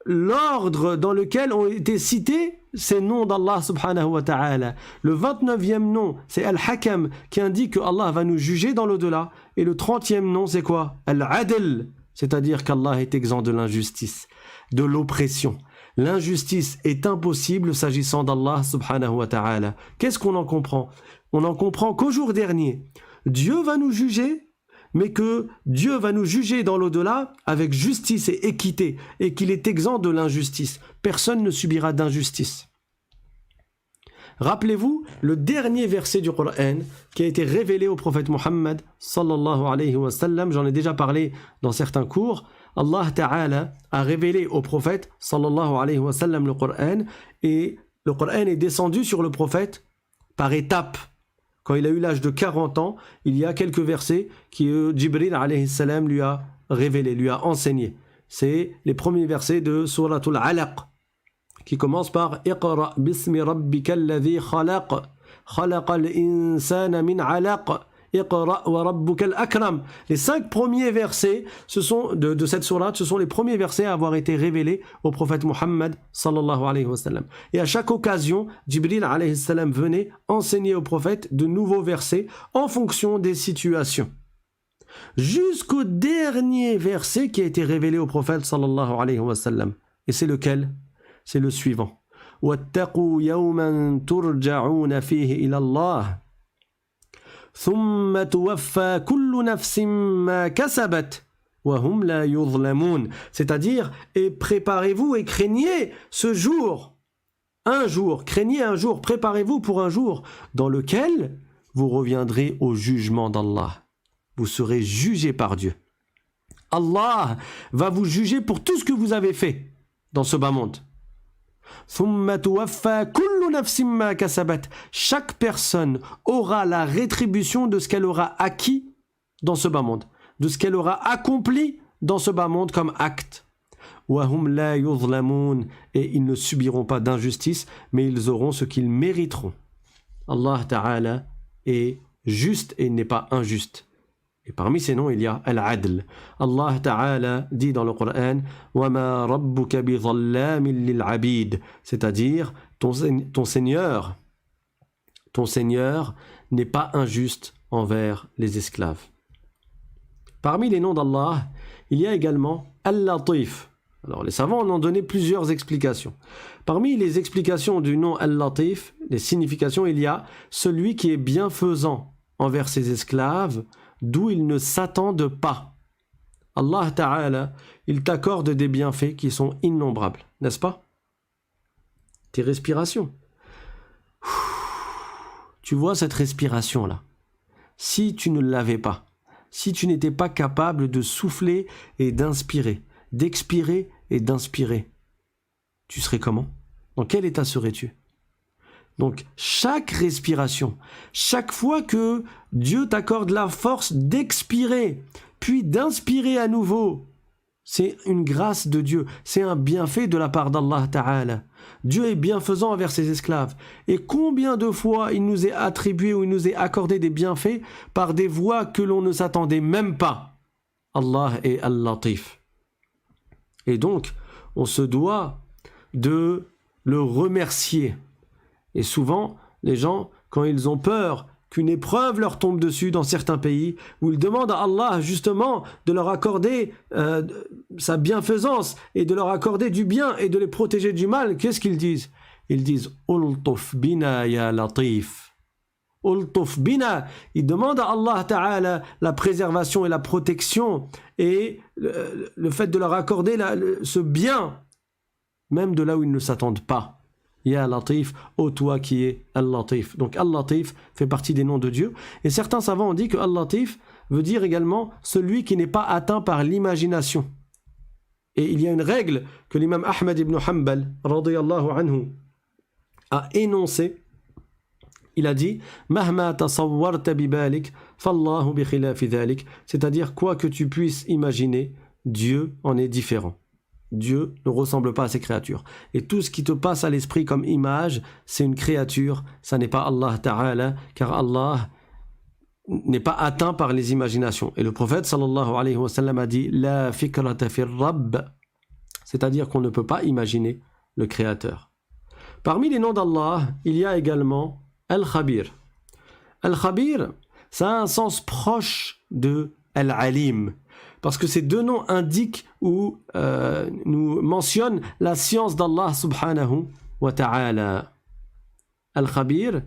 l'ordre dans lequel ont été cités ces noms d'Allah subhanahu wa ta'ala. Le 29e nom, c'est Al-Hakam, qui indique que Allah va nous juger dans l'au-delà. Et le 30e nom, c'est quoi? Al-Adl, c'est-à-dire qu'Allah est exempt de l'injustice, de l'oppression. L'injustice est impossible s'agissant d'Allah subhanahu wa ta'ala. Qu'est-ce qu'on en comprend? On en comprend qu'au jour dernier, Dieu va nous juger, mais que Dieu va nous juger dans l'au-delà avec justice et équité, et qu'il est exempt de l'injustice. Personne ne subira d'injustice. Rappelez-vous le dernier verset du Coran qui a été révélé au prophète Mohammed sallallahu alayhi wa sallam. J'en ai déjà parlé dans certains cours. Allah Ta'ala a révélé au prophète sallallahu alayhi wa sallam le Coran, et le Coran est descendu sur le prophète par étapes. Quand il a eu l'âge de 40 ans, il y a quelques versets que Jibril alayhi salam lui a révélés, lui a enseigné. C'est les premiers versets de Suratul Alaq, qui commencent par Iqra bismi rabbika alladhi khalaq, khalaqal insana min alaq, Iqra wa rabbukal akram. Les 5 premiers versets de cette sourate, ce sont les premiers versets à avoir été révélés au prophète Mohammed sallallahu alayhi wa sallam. Et à chaque occasion, Jibril alayhi salam venait enseigner au prophète de nouveaux versets en fonction des situations. Jusqu'au dernier verset qui a été révélé au prophète sallallahu alayhi wa sallam. Et c'est lequel? C'est le suivant. وَاتَّقُوا يَوْمًا تُرْجَعُونَ فِيهِ إِلَى اللَّهِ ثم توفى كل نفس ما كسبت وهم لا يظلمون. C'est-à-dire, et préparez-vous et craignez ce jour, craignez un jour, préparez-vous pour un jour dans lequel vous reviendrez au jugement d'Allah. Vous serez jugé par Dieu. Allah va vous juger pour tout ce que vous avez fait dans ce bas monde. Chaque personne aura la rétribution de ce qu'elle aura acquis dans ce bas monde, de ce qu'elle aura accompli dans ce bas monde comme acte. وَهُمْ لَا يُظْلَمُونَ Et ils ne subiront pas d'injustice, mais ils auront ce qu'ils mériteront. Allah Ta'ala est juste et n'est pas injuste. Et parmi ces noms, il y a Al-Adl. Allah Ta'ala dit dans le Coran وَمَا رَبُّكَ بِظَلَّامٍ لِلْعَبِيدِ C'est-à-dire, ton Seigneur n'est pas injuste envers les esclaves. Parmi les noms d'Allah, il y a également Al-Latif. Alors les savants en ont donné plusieurs explications. Parmi les explications du nom Al-Latif, les significations, il y a celui qui est bienfaisant envers ses esclaves, d'où ils ne s'attendent pas. Allah Ta'ala, il t'accorde des bienfaits qui sont innombrables, n'est-ce pas? Tes respirations. Tu vois cette respiration-là. Si tu ne l'avais pas, si tu n'étais pas capable de souffler et d'inspirer, d'expirer et d'inspirer, tu serais comment? Dans quel état serais-tu? Donc, chaque respiration, chaque fois que Dieu t'accorde la force d'expirer, puis d'inspirer à nouveau, c'est une grâce de Dieu, c'est un bienfait de la part d'Allah Ta'ala. Dieu est bienfaisant envers ses esclaves. Et combien de fois il nous est attribué ou il nous est accordé des bienfaits par des voies que l'on ne s'attendait même pas. Allah est Al-Latif. Et donc, on se doit de le remercier. Et souvent, les gens, quand ils ont peur qu'une épreuve leur tombe dessus dans certains pays, où ils demandent à Allah justement de leur accorder sa bienfaisance et de leur accorder du bien et de les protéger du mal, qu'est-ce qu'ils disent? Ils disent « Ultuf bina ya latif ». Ultuf bina, ils demandent à Allah Ta'ala la préservation et la protection et le fait de leur accorder ce bien, même de là où ils ne s'attendent pas. Ya Latif, ô toi qui es Al-Latif. Donc Al-Latif fait partie des noms de Dieu. Et certains savants ont dit que Al-Latif veut dire également celui qui n'est pas atteint par l'imagination. Et il y a une règle que l'imam Ahmad ibn Hanbal radiyallahu anhu a énoncée. Il a dit Mahma tasawwarta bibalik, fallahu bi khilafi dhalik. C'est-à-dire, quoi que tu puisses imaginer, Dieu en est différent. Dieu ne ressemble pas à ses créatures. Et tout ce qui te passe à l'esprit comme image, c'est une créature, ça n'est pas Allah Ta'ala, car Allah n'est pas atteint par les imaginations. Et le prophète sallallahu alayhi wa sallam a dit La fikrata fir rabb, c'est-à-dire qu'on ne peut pas imaginer le créateur. Parmi les noms d'Allah, il y a également Al-Khabir. Al-Khabir, ça a un sens proche de Al-Alim. Parce que ces deux noms indiquent ou nous mentionnent la science d'Allah subhanahu wa ta'ala. Al-Khabir,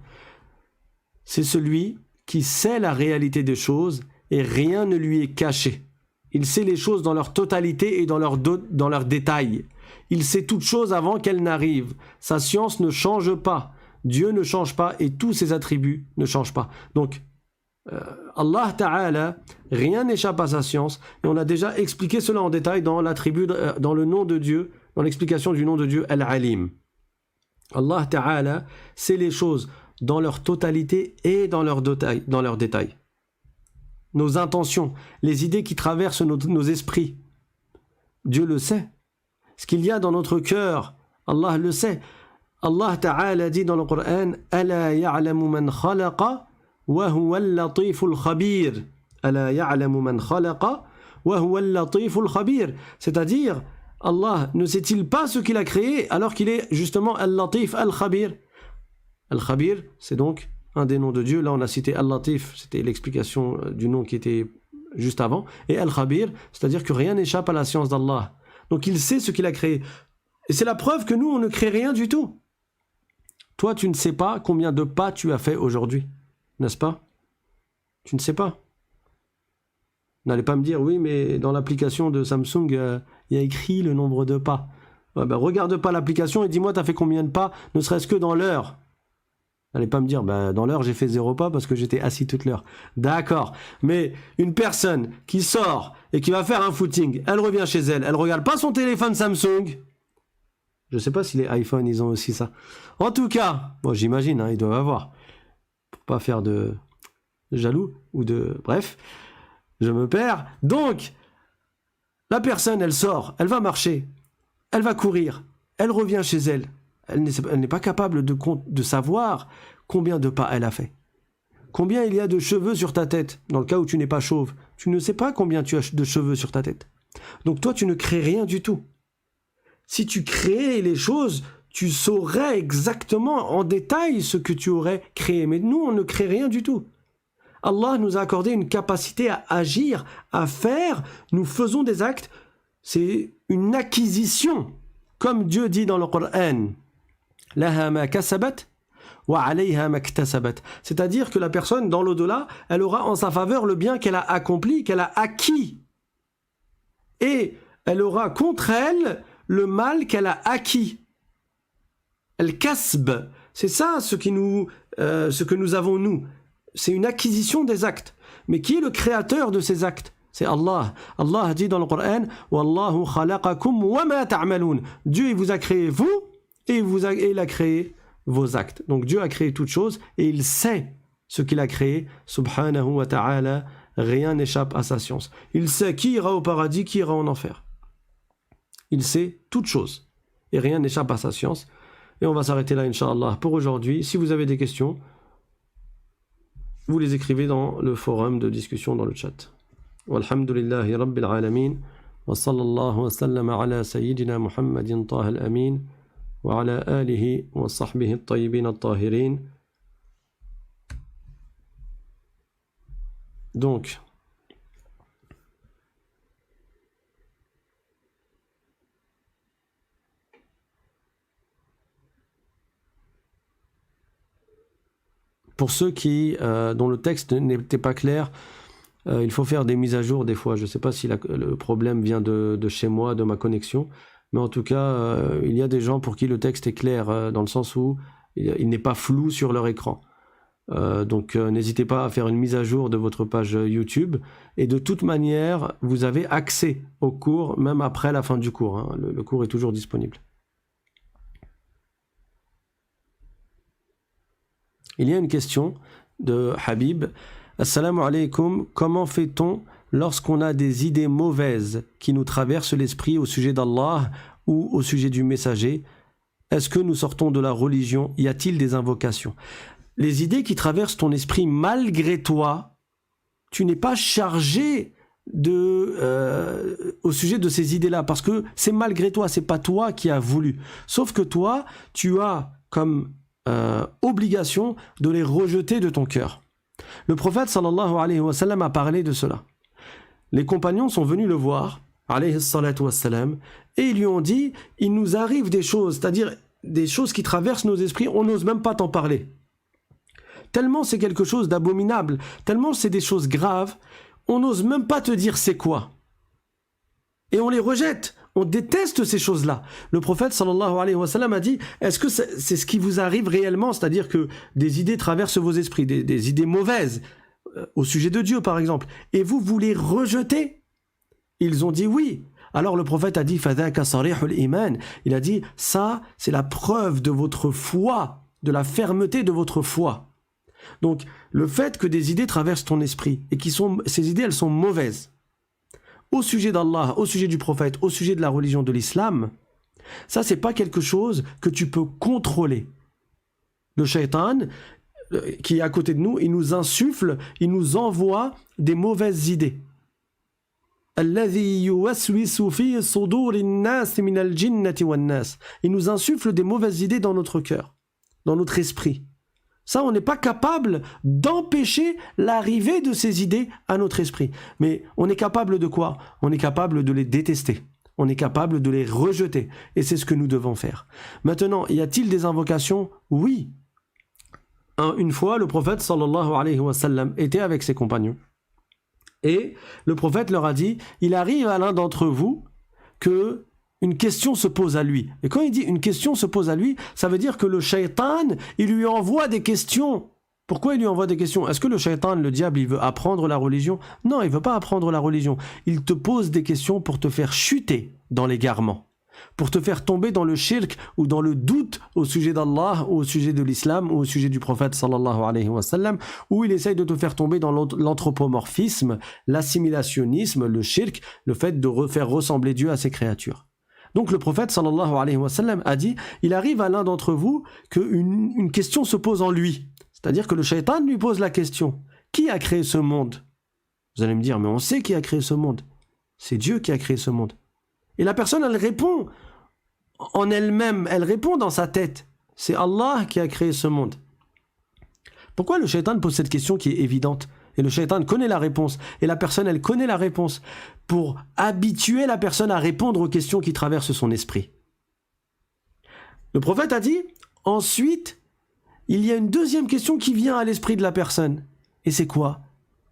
c'est celui qui sait la réalité des choses et rien ne lui est caché. Il sait les choses dans leur totalité et dans leurs détails. Il sait toutes choses avant qu'elles n'arrivent. Sa science ne change pas. Dieu ne change pas et tous ses attributs ne changent pas. Donc, Allah Ta'ala, rien n'échappe à sa science et on a déjà expliqué cela en détail dans l'attribut, dans le nom de Dieu, dans l'explication du nom de Dieu Al-Alim. Allah Ta'ala sait les choses dans leur totalité et dans leurs détails. Nos intentions, les idées qui traversent nos esprits, Dieu le sait. Ce qu'il y a dans notre cœur, Allah le sait. Allah Ta'ala dit dans le Coran Ala ya'lamu man khalaqa وهو اللطيف الخبير ألا يعلم من خلق وهو اللطيف الخبير. C'est-à-dire, Allah ne sait-il pas ce qu'il a créé alors qu'il est justement Al-Latif Al-Khabir. Al-Khabir, c'est donc un des noms de Dieu. Là, on a cité Al-Latif, c'était l'explication du nom qui était juste avant. Et Al-Khabir, c'est-à-dire que rien n'échappe à la science d'Allah. Donc, il sait ce qu'il a créé. Et c'est la preuve que nous, on ne crée rien du tout. Toi, tu ne sais pas combien de pas tu as fait aujourd'hui. N'est-ce pas? Tu ne sais pas. N'allez pas me dire, oui, mais dans l'application de Samsung, il y a écrit le nombre de pas. Ouais, ben, regarde pas l'application et dis-moi, tu as fait combien de pas, ne serait-ce que dans l'heure. N'allez pas me dire, ben, dans l'heure, j'ai fait 0 pas parce que j'étais assis toute l'heure. D'accord. Mais une personne qui sort et qui va faire un footing, elle revient chez elle, elle regarde pas son téléphone Samsung. Je sais pas si les iPhones, ils ont aussi ça. En tout cas, bon, j'imagine, hein, ils doivent avoir. Pour pas faire de jaloux ou de... Bref. je me perds. Donc, la personne, elle sort, elle va marcher, elle va courir, elle revient chez elle. Elle n'est pas capable de savoir combien de pas elle a fait. Combien il y a de cheveux sur ta tête, dans le cas où tu n'es pas chauve. Tu ne sais pas combien tu as de cheveux sur ta tête. Donc toi, tu ne crées rien du tout. Si tu créais les choses, tu saurais exactement en détail ce que tu aurais créé. Mais nous, on ne crée rien du tout. Allah nous a accordé une capacité à agir, à faire. Nous faisons des actes. C'est une acquisition. Comme Dieu dit dans le Coran. Laha ma kasabat wa alayha ma iktasabat. C'est-à-dire que la personne, dans l'au-delà, elle aura en sa faveur le bien qu'elle a accompli, qu'elle a acquis. Et elle aura contre elle le mal qu'elle a acquis. Al-kasb, c'est ça ce que nous avons nous. C'est une acquisition des actes. Mais qui est le créateur de ces actes? C'est Allah. Allah a dit dans le Coran, Wallahu khalaqakum wa ma ta'malun. Dieu il vous a créé vous et il a créé vos actes. Donc Dieu a créé toutes choses et il sait ce qu'il a créé. Subhanahu wa ta'ala, rien n'échappe à sa science. Il sait qui ira au paradis, qui ira en enfer. Il sait toutes choses et rien n'échappe à sa science. Et on va s'arrêter là, Inch'Allah, pour aujourd'hui. Si vous avez des questions, vous les écrivez dans le forum de discussion dans le chat. Walhamdulillahi Rabbil Alamin. Wa sallallahu wa sallam ala sayyidina Muhammadin Taha al-Amin. Wa ala alihi wa sahbihi at-tayyibin at-tahirin. Donc, pour ceux dont le texte n'était pas clair, il faut faire des mises à jour des fois. Je ne sais pas si le problème vient de chez moi, de ma connexion, mais en tout cas, il y a des gens pour qui le texte est clair, dans le sens où il n'est pas flou sur leur écran. Donc n'hésitez pas à faire une mise à jour de votre page YouTube. Et de toute manière, vous avez accès au cours, même après la fin du cours. Hein. Le cours est toujours disponible. Il y a une question de Habib. Assalamu alaikum, comment fait-on lorsqu'on a des idées mauvaises qui nous traversent l'esprit au sujet d'Allah ou au sujet du messager? Est-ce que nous sortons de la religion? Y a-t-il des invocations? Les idées qui traversent ton esprit malgré toi, tu n'es pas chargé au sujet de ces idées-là, parce que c'est malgré toi, c'est pas toi qui as voulu. Sauf que toi, tu as comme obligation de les rejeter de ton cœur. Le prophète sallallahu alayhi wa sallam a parlé de cela. Les compagnons sont venus le voir, alayhi salatu wa sallam, et ils lui ont dit, il nous arrive des choses, c'est-à-dire des choses qui traversent nos esprits, on n'ose même pas t'en parler. Tellement c'est quelque chose d'abominable, tellement c'est des choses graves, on n'ose même pas te dire c'est quoi. Et on les rejette. On déteste ces choses-là. Le prophète sallallahu alayhi wa sallam a dit, est-ce que c'est ce qui vous arrive réellement? C'est-à-dire que des idées traversent vos esprits, des idées mauvaises, au sujet de Dieu par exemple, et vous les rejetez? Ils ont dit oui. Alors le prophète a dit, fadhaka sarihul iman. Il a dit, ça c'est la preuve de votre foi, de la fermeté de votre foi. Donc le fait que des idées traversent ton esprit, et ces idées elles sont mauvaises, au sujet d'Allah, au sujet du prophète, au sujet de la religion de l'islam, ça c'est pas quelque chose que tu peux contrôler. Le shaitan, qui est à côté de nous, il nous insuffle, il nous envoie des mauvaises idées. Il nous insuffle des mauvaises idées dans notre cœur, dans notre esprit. Ça, on n'est pas capable d'empêcher l'arrivée de ces idées à notre esprit. Mais on est capable de quoi? On est capable de les détester. On est capable de les rejeter. Et c'est ce que nous devons faire. Maintenant, y a-t-il des invocations? Oui. Une fois, le prophète sallallahu alayhi wa sallam était avec ses compagnons. Et le prophète leur a dit, il arrive à l'un d'entre vous que une question se pose à lui. Et quand il dit une question se pose à lui, ça veut dire que le shaitan, il lui envoie des questions. Pourquoi il lui envoie des questions? Est-ce que le shaitan, le diable, il veut apprendre la religion? Non, il veut pas apprendre la religion. Il te pose des questions pour te faire chuter dans l'égarement. pour te faire tomber dans le shirk ou dans le doute au sujet d'Allah, ou au sujet de l'islam, ou au sujet du prophète sallallahu alayhi wa sallam, ou il essaye de te faire tomber dans l'anthropomorphisme, l'assimilationnisme, le shirk, le fait de faire ressembler Dieu à ses créatures. Donc le prophète sallallahu alayhi wa sallam a dit, il arrive à l'un d'entre vous qu'une question se pose en lui. C'est-à-dire que le shaitan lui pose la question, qui a créé ce monde? Vous allez me dire, mais on sait qui a créé ce monde. C'est Dieu qui a créé ce monde. Et la personne, elle répond en elle-même, elle répond dans sa tête. C'est Allah qui a créé ce monde. Pourquoi le shaitan pose cette question qui est évidente? Et le shaitan connaît la réponse. Et la personne, elle connaît la réponse. Pour habituer la personne à répondre aux questions qui traversent son esprit. Le prophète a dit, ensuite, il y a une deuxième question qui vient à l'esprit de la personne. Et c'est quoi?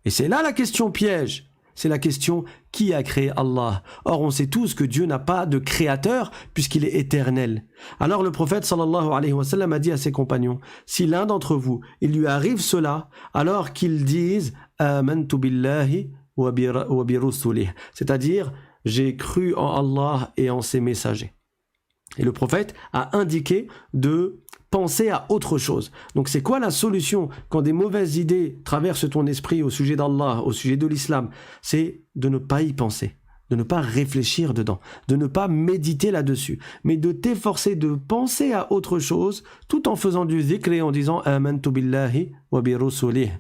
Et c'est là la question piège. C'est la question, qui a créé Allah? Or, on sait tous que Dieu n'a pas de créateur puisqu'il est éternel. Alors le prophète sallallahu alayhi wa sallam a dit à ses compagnons, si l'un d'entre vous, il lui arrive cela, alors qu'ils disent « Amantu billahi wa bi rusulih » c'est-à-dire « J'ai cru en Allah et en ses messagers ». Et le prophète a indiqué de penser à autre chose. Donc c'est quoi la solution quand des mauvaises idées traversent ton esprit au sujet d'Allah, au sujet de l'islam? C'est de ne pas y penser, de ne pas réfléchir dedans, de ne pas méditer là-dessus, mais de t'efforcer de penser à autre chose tout en faisant du dhikr et en disant « Amantu billahi wa bi rusulih »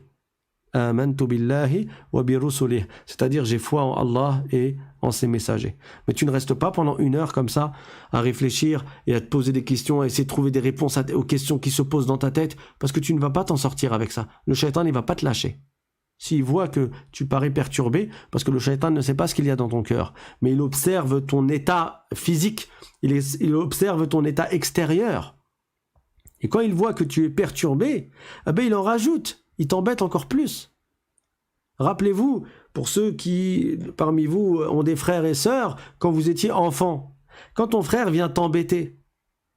Amantu billahi wa bi rusulih, c'est-à-dire j'ai foi en Allah et en ses messagers. Mais tu ne restes pas pendant 1 heure comme ça à réfléchir et à te poser des questions, à essayer de trouver des réponses aux questions qui se posent dans ta tête, parce que tu ne vas pas t'en sortir avec ça. Le shaitan, il va pas te lâcher. S'il voit que tu parais perturbé, parce que le shaitan ne sait pas ce qu'il y a dans ton cœur, mais il observe ton état physique, il observe ton état extérieur. Et quand il voit que tu es perturbé, eh ben il en rajoute. Il t'embête encore plus. Rappelez-vous, pour ceux qui, parmi vous, ont des frères et sœurs, quand vous étiez enfant, quand ton frère vient t'embêter,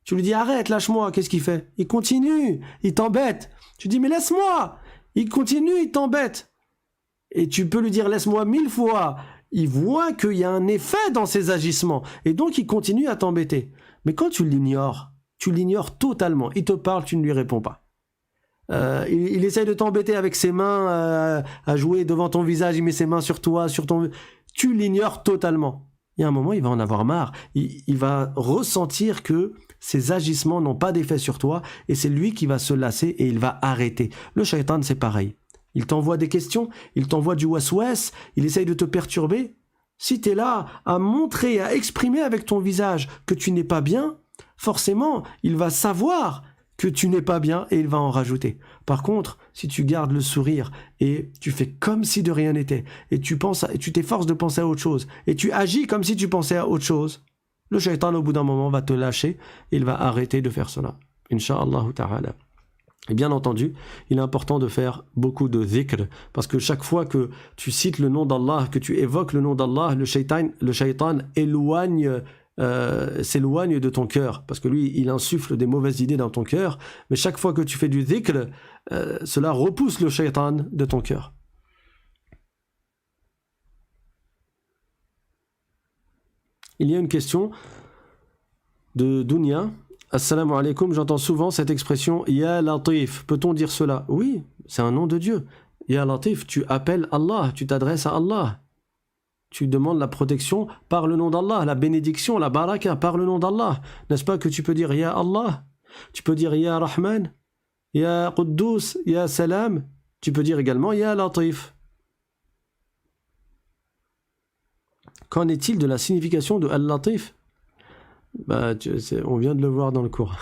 tu lui dis « Arrête, lâche-moi », qu'est-ce qu'il fait? Il continue, il t'embête. Tu dis « Mais laisse-moi ». Il continue, il t'embête. Et tu peux lui dire « Laisse-moi » 1000 fois. Il voit qu'il y a un effet dans ses agissements. Et donc, il continue à t'embêter. Mais quand tu l'ignores totalement. Il te parle, tu ne lui réponds pas. Il essaye de t'embêter avec ses mains à jouer devant ton visage, il met ses mains sur toi, tu l'ignores totalement. Il y a un moment, il va en avoir marre. Il va ressentir que ses agissements n'ont pas d'effet sur toi et c'est lui qui va se lasser et il va arrêter. Le shaitan, c'est pareil. Il t'envoie des questions, il t'envoie du waswas, il essaye de te perturber. Si tu es là à montrer, à exprimer avec ton visage que tu n'es pas bien, forcément, il va savoir que tu n'es pas bien et il va en rajouter. Par contre, si tu gardes le sourire et tu fais comme si de rien n'était et tu t'efforces de penser à autre chose et tu agis comme si tu pensais à autre chose, le shaitan au bout d'un moment va te lâcher et il va arrêter de faire cela. Inch'Allah ta'ala. Et bien entendu, il est important de faire beaucoup de dhikr parce que chaque fois que tu cites le nom d'Allah, que tu évoques le nom d'Allah, le shaitan s'éloigne de ton cœur parce que lui il insuffle des mauvaises idées dans ton cœur, mais chaque fois que tu fais du dhikr, cela repousse le shaitan de ton cœur. Il y a une question de Dunya. Assalamu alaikum, j'entends souvent cette expression Ya Latif, peut-on dire cela? Oui, c'est un nom de Dieu. Ya Latif, tu appelles Allah, tu t'adresses à Allah. Tu demandes la protection par le nom d'Allah, la bénédiction, la baraka par le nom d'Allah. N'est-ce pas que tu peux dire Ya Allah? Tu peux dire Ya Rahman, Ya Quddus, Ya Salam. Tu peux dire également Ya Latif. Qu'en est-il de la signification de Al-Latif? On vient de le voir dans le cours.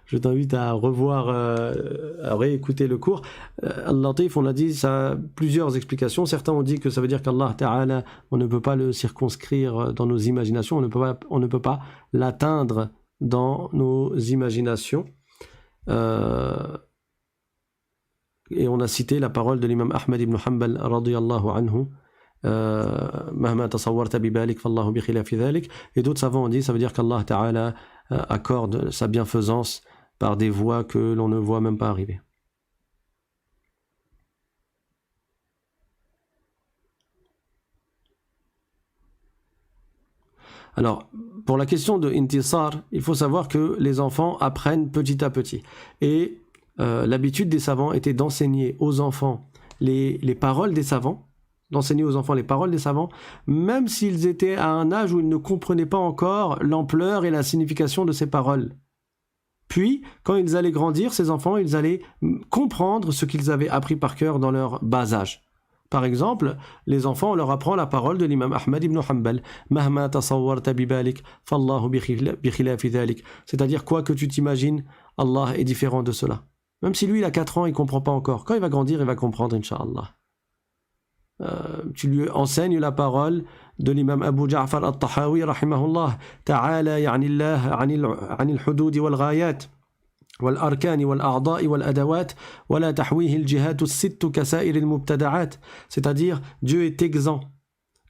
Je t'invite à revoir, à réécouter le cours. Al-Latif, on a dit, ça a plusieurs explications. Certains ont dit que ça veut dire qu'Allah Ta'ala, on ne peut pas le circonscrire dans nos imaginations, on ne peut pas l'atteindre dans nos imaginations. Et on a cité la parole de l'imam Ahmed ibn Hanbal radiyallahu anhu. Et d'autres savants ont dit ça veut dire qu'Allah Ta'ala accorde sa bienfaisance par des voies que l'on ne voit même pas arriver. Alors, pour la question de intisar, il faut savoir que les enfants apprennent petit à petit. Et l'habitude des savants était d'enseigner aux enfants les paroles des savants, d'enseigner aux enfants les paroles des savants, même s'ils étaient à un âge où ils ne comprenaient pas encore l'ampleur et la signification de ces paroles. Puis, quand ils allaient grandir, ces enfants, ils allaient comprendre ce qu'ils avaient appris par cœur dans leur bas âge. Par exemple, les enfants, on leur apprend la parole de l'imam Ahmad ibn Hanbal. Mahma tasawwarta bibalik, fallahu bi khilafi dhalik. C'est-à-dire, quoi que tu t'imagines, Allah est différent de cela. Même si lui, il a 4 ans, il ne comprend pas encore. Quand il va grandir, il va comprendre, Inch'Allah. Tu lui enseignes la parole de l'imam Abu Ja'far al-Tahawi, rahimahullah. Ta'ala ya'nillah anil hudud wal ghayat. والأركان والأعضاء والأدوات ولا تحويه الجهات الست كسائر المبتدعات. C'est-à-dire, Dieu est exempt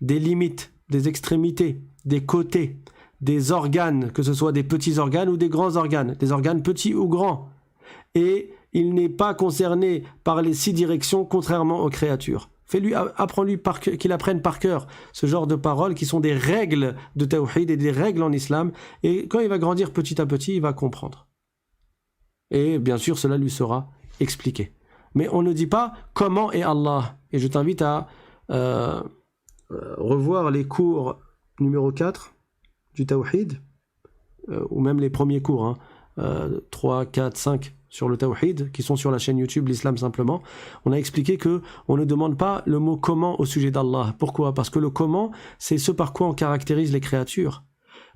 des limites, des extrémités, des côtés, des organes, que ce soit des petits organes ou des grands organes, des organes petits ou grands. Et il n'est pas concerné par les 6 directions, contrairement aux créatures. Apprends-lui qu'il apprenne par cœur ce genre de paroles qui sont des règles de tawhid et des règles en islam. Et quand il va grandir petit à petit, il va comprendre. Et bien sûr, cela lui sera expliqué. Mais on ne dit pas comment est Allah. Et je t'invite à revoir les cours numéro 4 du Tawhid, ou même les premiers cours, 3, 4, 5 sur le Tawhid, qui sont sur la chaîne YouTube L'Islam Simplement. On a expliqué que on ne demande pas le mot comment au sujet d'Allah. Pourquoi ? Parce que le comment, c'est ce par quoi on caractérise les créatures.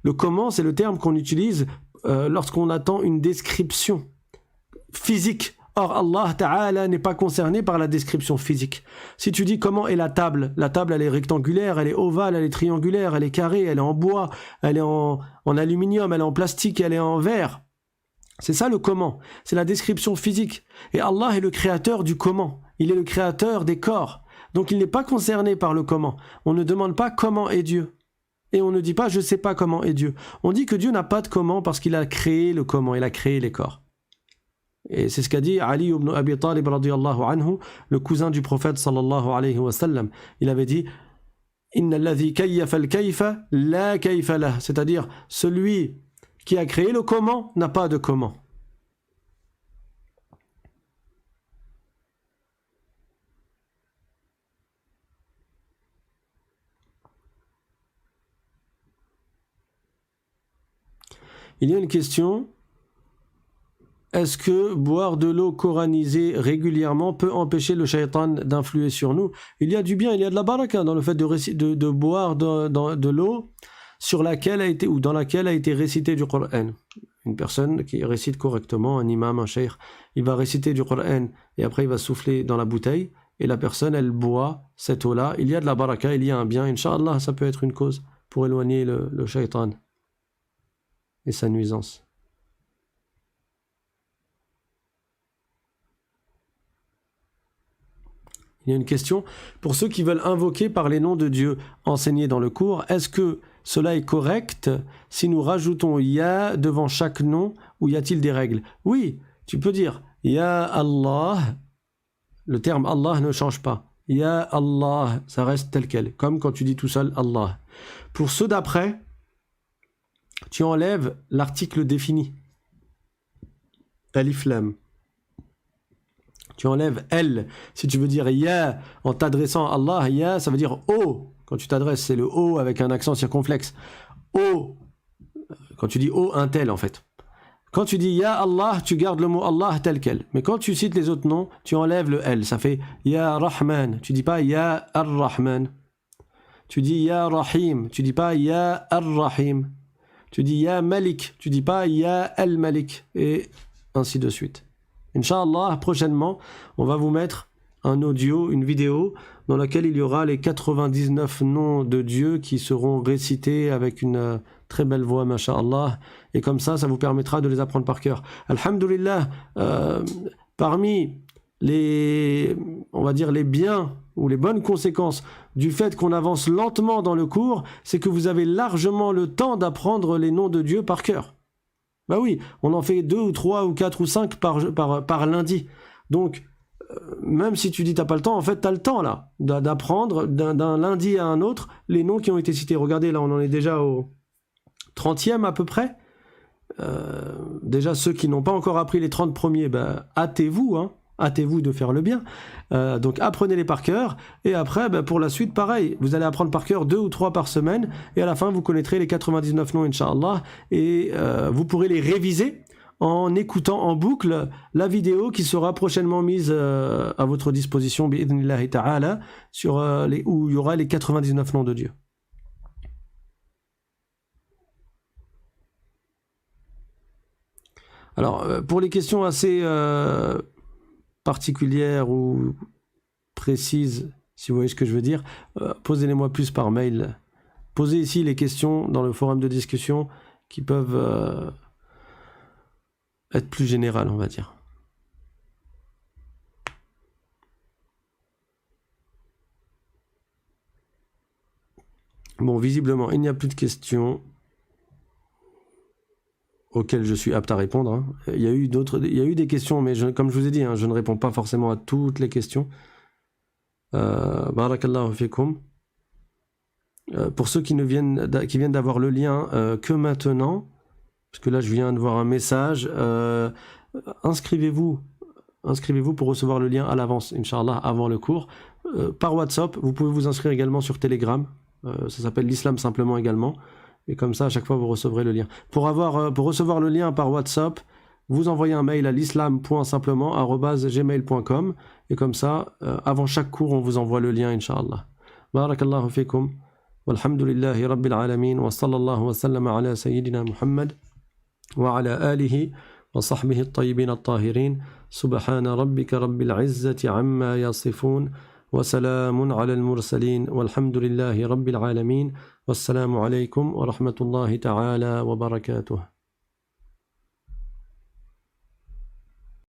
Le comment, c'est le terme qu'on utilise lorsqu'on attend une description physique. Or, Allah Ta'ala n'est pas concerné par la description physique. Si tu dis comment est la table elle est rectangulaire, elle est ovale, elle est triangulaire, elle est carrée, elle est en bois, elle est en aluminium, elle est en plastique, elle est en verre. C'est ça le comment. C'est la description physique. Et Allah est le créateur du comment. Il est le créateur des corps. Donc il n'est pas concerné par le comment. On ne demande pas comment est Dieu. Et on ne dit pas je ne sais pas comment est Dieu. On dit que Dieu n'a pas de comment parce qu'il a créé le comment, il a créé les corps. Et c'est ce qu'a dit Ali ibn Abi Talib radiyallahu anhu, le cousin du prophète sallallahu alayhi wa sallam. Il avait dit Inna alladhi kayyafa al-kayfa la kayfa lah. C'est-à-dire celui qui a créé le comment n'a pas de comment. Il y a une question. Est-ce que boire de l'eau coranisée régulièrement peut empêcher le shaitan d'influer sur nous? Il y a du bien, il y a de la baraka dans le fait de boire de l'eau sur laquelle a été, ou dans laquelle a été récité du Coran. Une personne qui récite correctement, un imam, un cheikh, il va réciter du Coran et après il va souffler dans la bouteille et la personne, elle boit cette eau-là. Il y a de la baraka, il y a un bien. Inch'Allah, ça peut être une cause pour éloigner le shaitan et sa nuisance. Il y a une question. Pour ceux qui veulent invoquer par les noms de Dieu enseignés dans le cours, est-ce que cela est correct si nous rajoutons Ya devant chaque nom ou y a-t-il des règles? Oui, tu peux dire Ya Allah. Le terme Allah ne change pas. Ya Allah, ça reste tel quel. Comme quand tu dis tout seul Allah. Pour ceux d'après, tu enlèves l'article défini. Alif Lam. Tu enlèves elle. Si tu veux dire Ya en t'adressant à Allah, Ya, ça veut dire O. Quand tu t'adresses, c'est le O avec un accent circonflexe. O. Quand tu dis O, un tel en fait. Quand tu dis Ya Allah, tu gardes le mot Allah tel quel. Mais quand tu cites les autres noms, tu enlèves le elle. Ça fait Ya Rahman. Tu dis pas Ya Ar-Rahman. Tu dis Ya Rahim. Tu dis pas Ya Ar-Rahim. Tu dis Ya Malik. Tu dis pas Ya Al-Malik. Et ainsi de suite. Inch'Allah, prochainement, on va vous mettre un audio, une vidéo dans laquelle il y aura les 99 noms de Dieu qui seront récités avec une très belle voix, masha'Allah. Et comme ça vous permettra de les apprendre par cœur. Alhamdulillah, parmi on va dire les biens ou les bonnes conséquences du fait qu'on avance lentement dans le cours, c'est que vous avez largement le temps d'apprendre les noms de Dieu par cœur. Bah oui, on en fait 2 ou 3 ou 4 ou 5 par lundi. Donc, même si tu dis t'as pas le temps, en fait t'as le temps là, d'apprendre d'un lundi à un autre les noms qui ont été cités. Regardez là, on en est déjà au 30e à peu près. Déjà, ceux qui n'ont pas encore appris les 30 premiers, hâtez-vous, hein. Hâtez-vous de faire le bien. Donc apprenez-les par cœur. Et après, pour la suite, pareil. Vous allez apprendre par cœur 2 ou 3 par semaine. Et à la fin, vous connaîtrez les 99 noms, Inch'Allah. Et vous pourrez les réviser en écoutant en boucle la vidéo qui sera prochainement mise à votre disposition, bi'idhnillahi ta'ala, où il y aura les 99 noms de Dieu. Alors, pour les questions assez particulières ou précises, si vous voyez ce que je veux dire, posez-les-moi plus par mail. Posez ici les questions dans le forum de discussion qui peuvent être plus générales, on va dire. Bon, visiblement, il n'y a plus de questions auxquelles je suis apte à répondre. Hein. Il y a eu des questions, mais comme je vous ai dit, hein, je ne réponds pas forcément à toutes les questions. Barakallahu fikum. Pour ceux qui viennent d'avoir le lien que maintenant, parce que là je viens de voir un message, inscrivez-vous pour recevoir le lien à l'avance, Inch'Allah, avant le cours. Par WhatsApp, vous pouvez vous inscrire également sur Telegram. Ça s'appelle l'Islam simplement également. Et comme ça, à chaque fois, vous recevrez le lien. Pour recevoir le lien par WhatsApp, vous envoyez un mail à l'islam.simplement@gmail.com. Et comme ça, avant chaque cours, on vous envoie le lien, Inch'Allah. Barakallahu fikum. Walhamdulillahi rabbil alamin. Wa sallallahu wa sallam ala sayyidina Muhammad. Wa ala alihi wa sahbihi at-tayyibin at-tahirin. Subhana rabbika rabbil izzati amma yasifun. وسلام على المرسلين والحمد لله رب العالمين والسلام عليكم ورحمة الله تعالى وبركاته.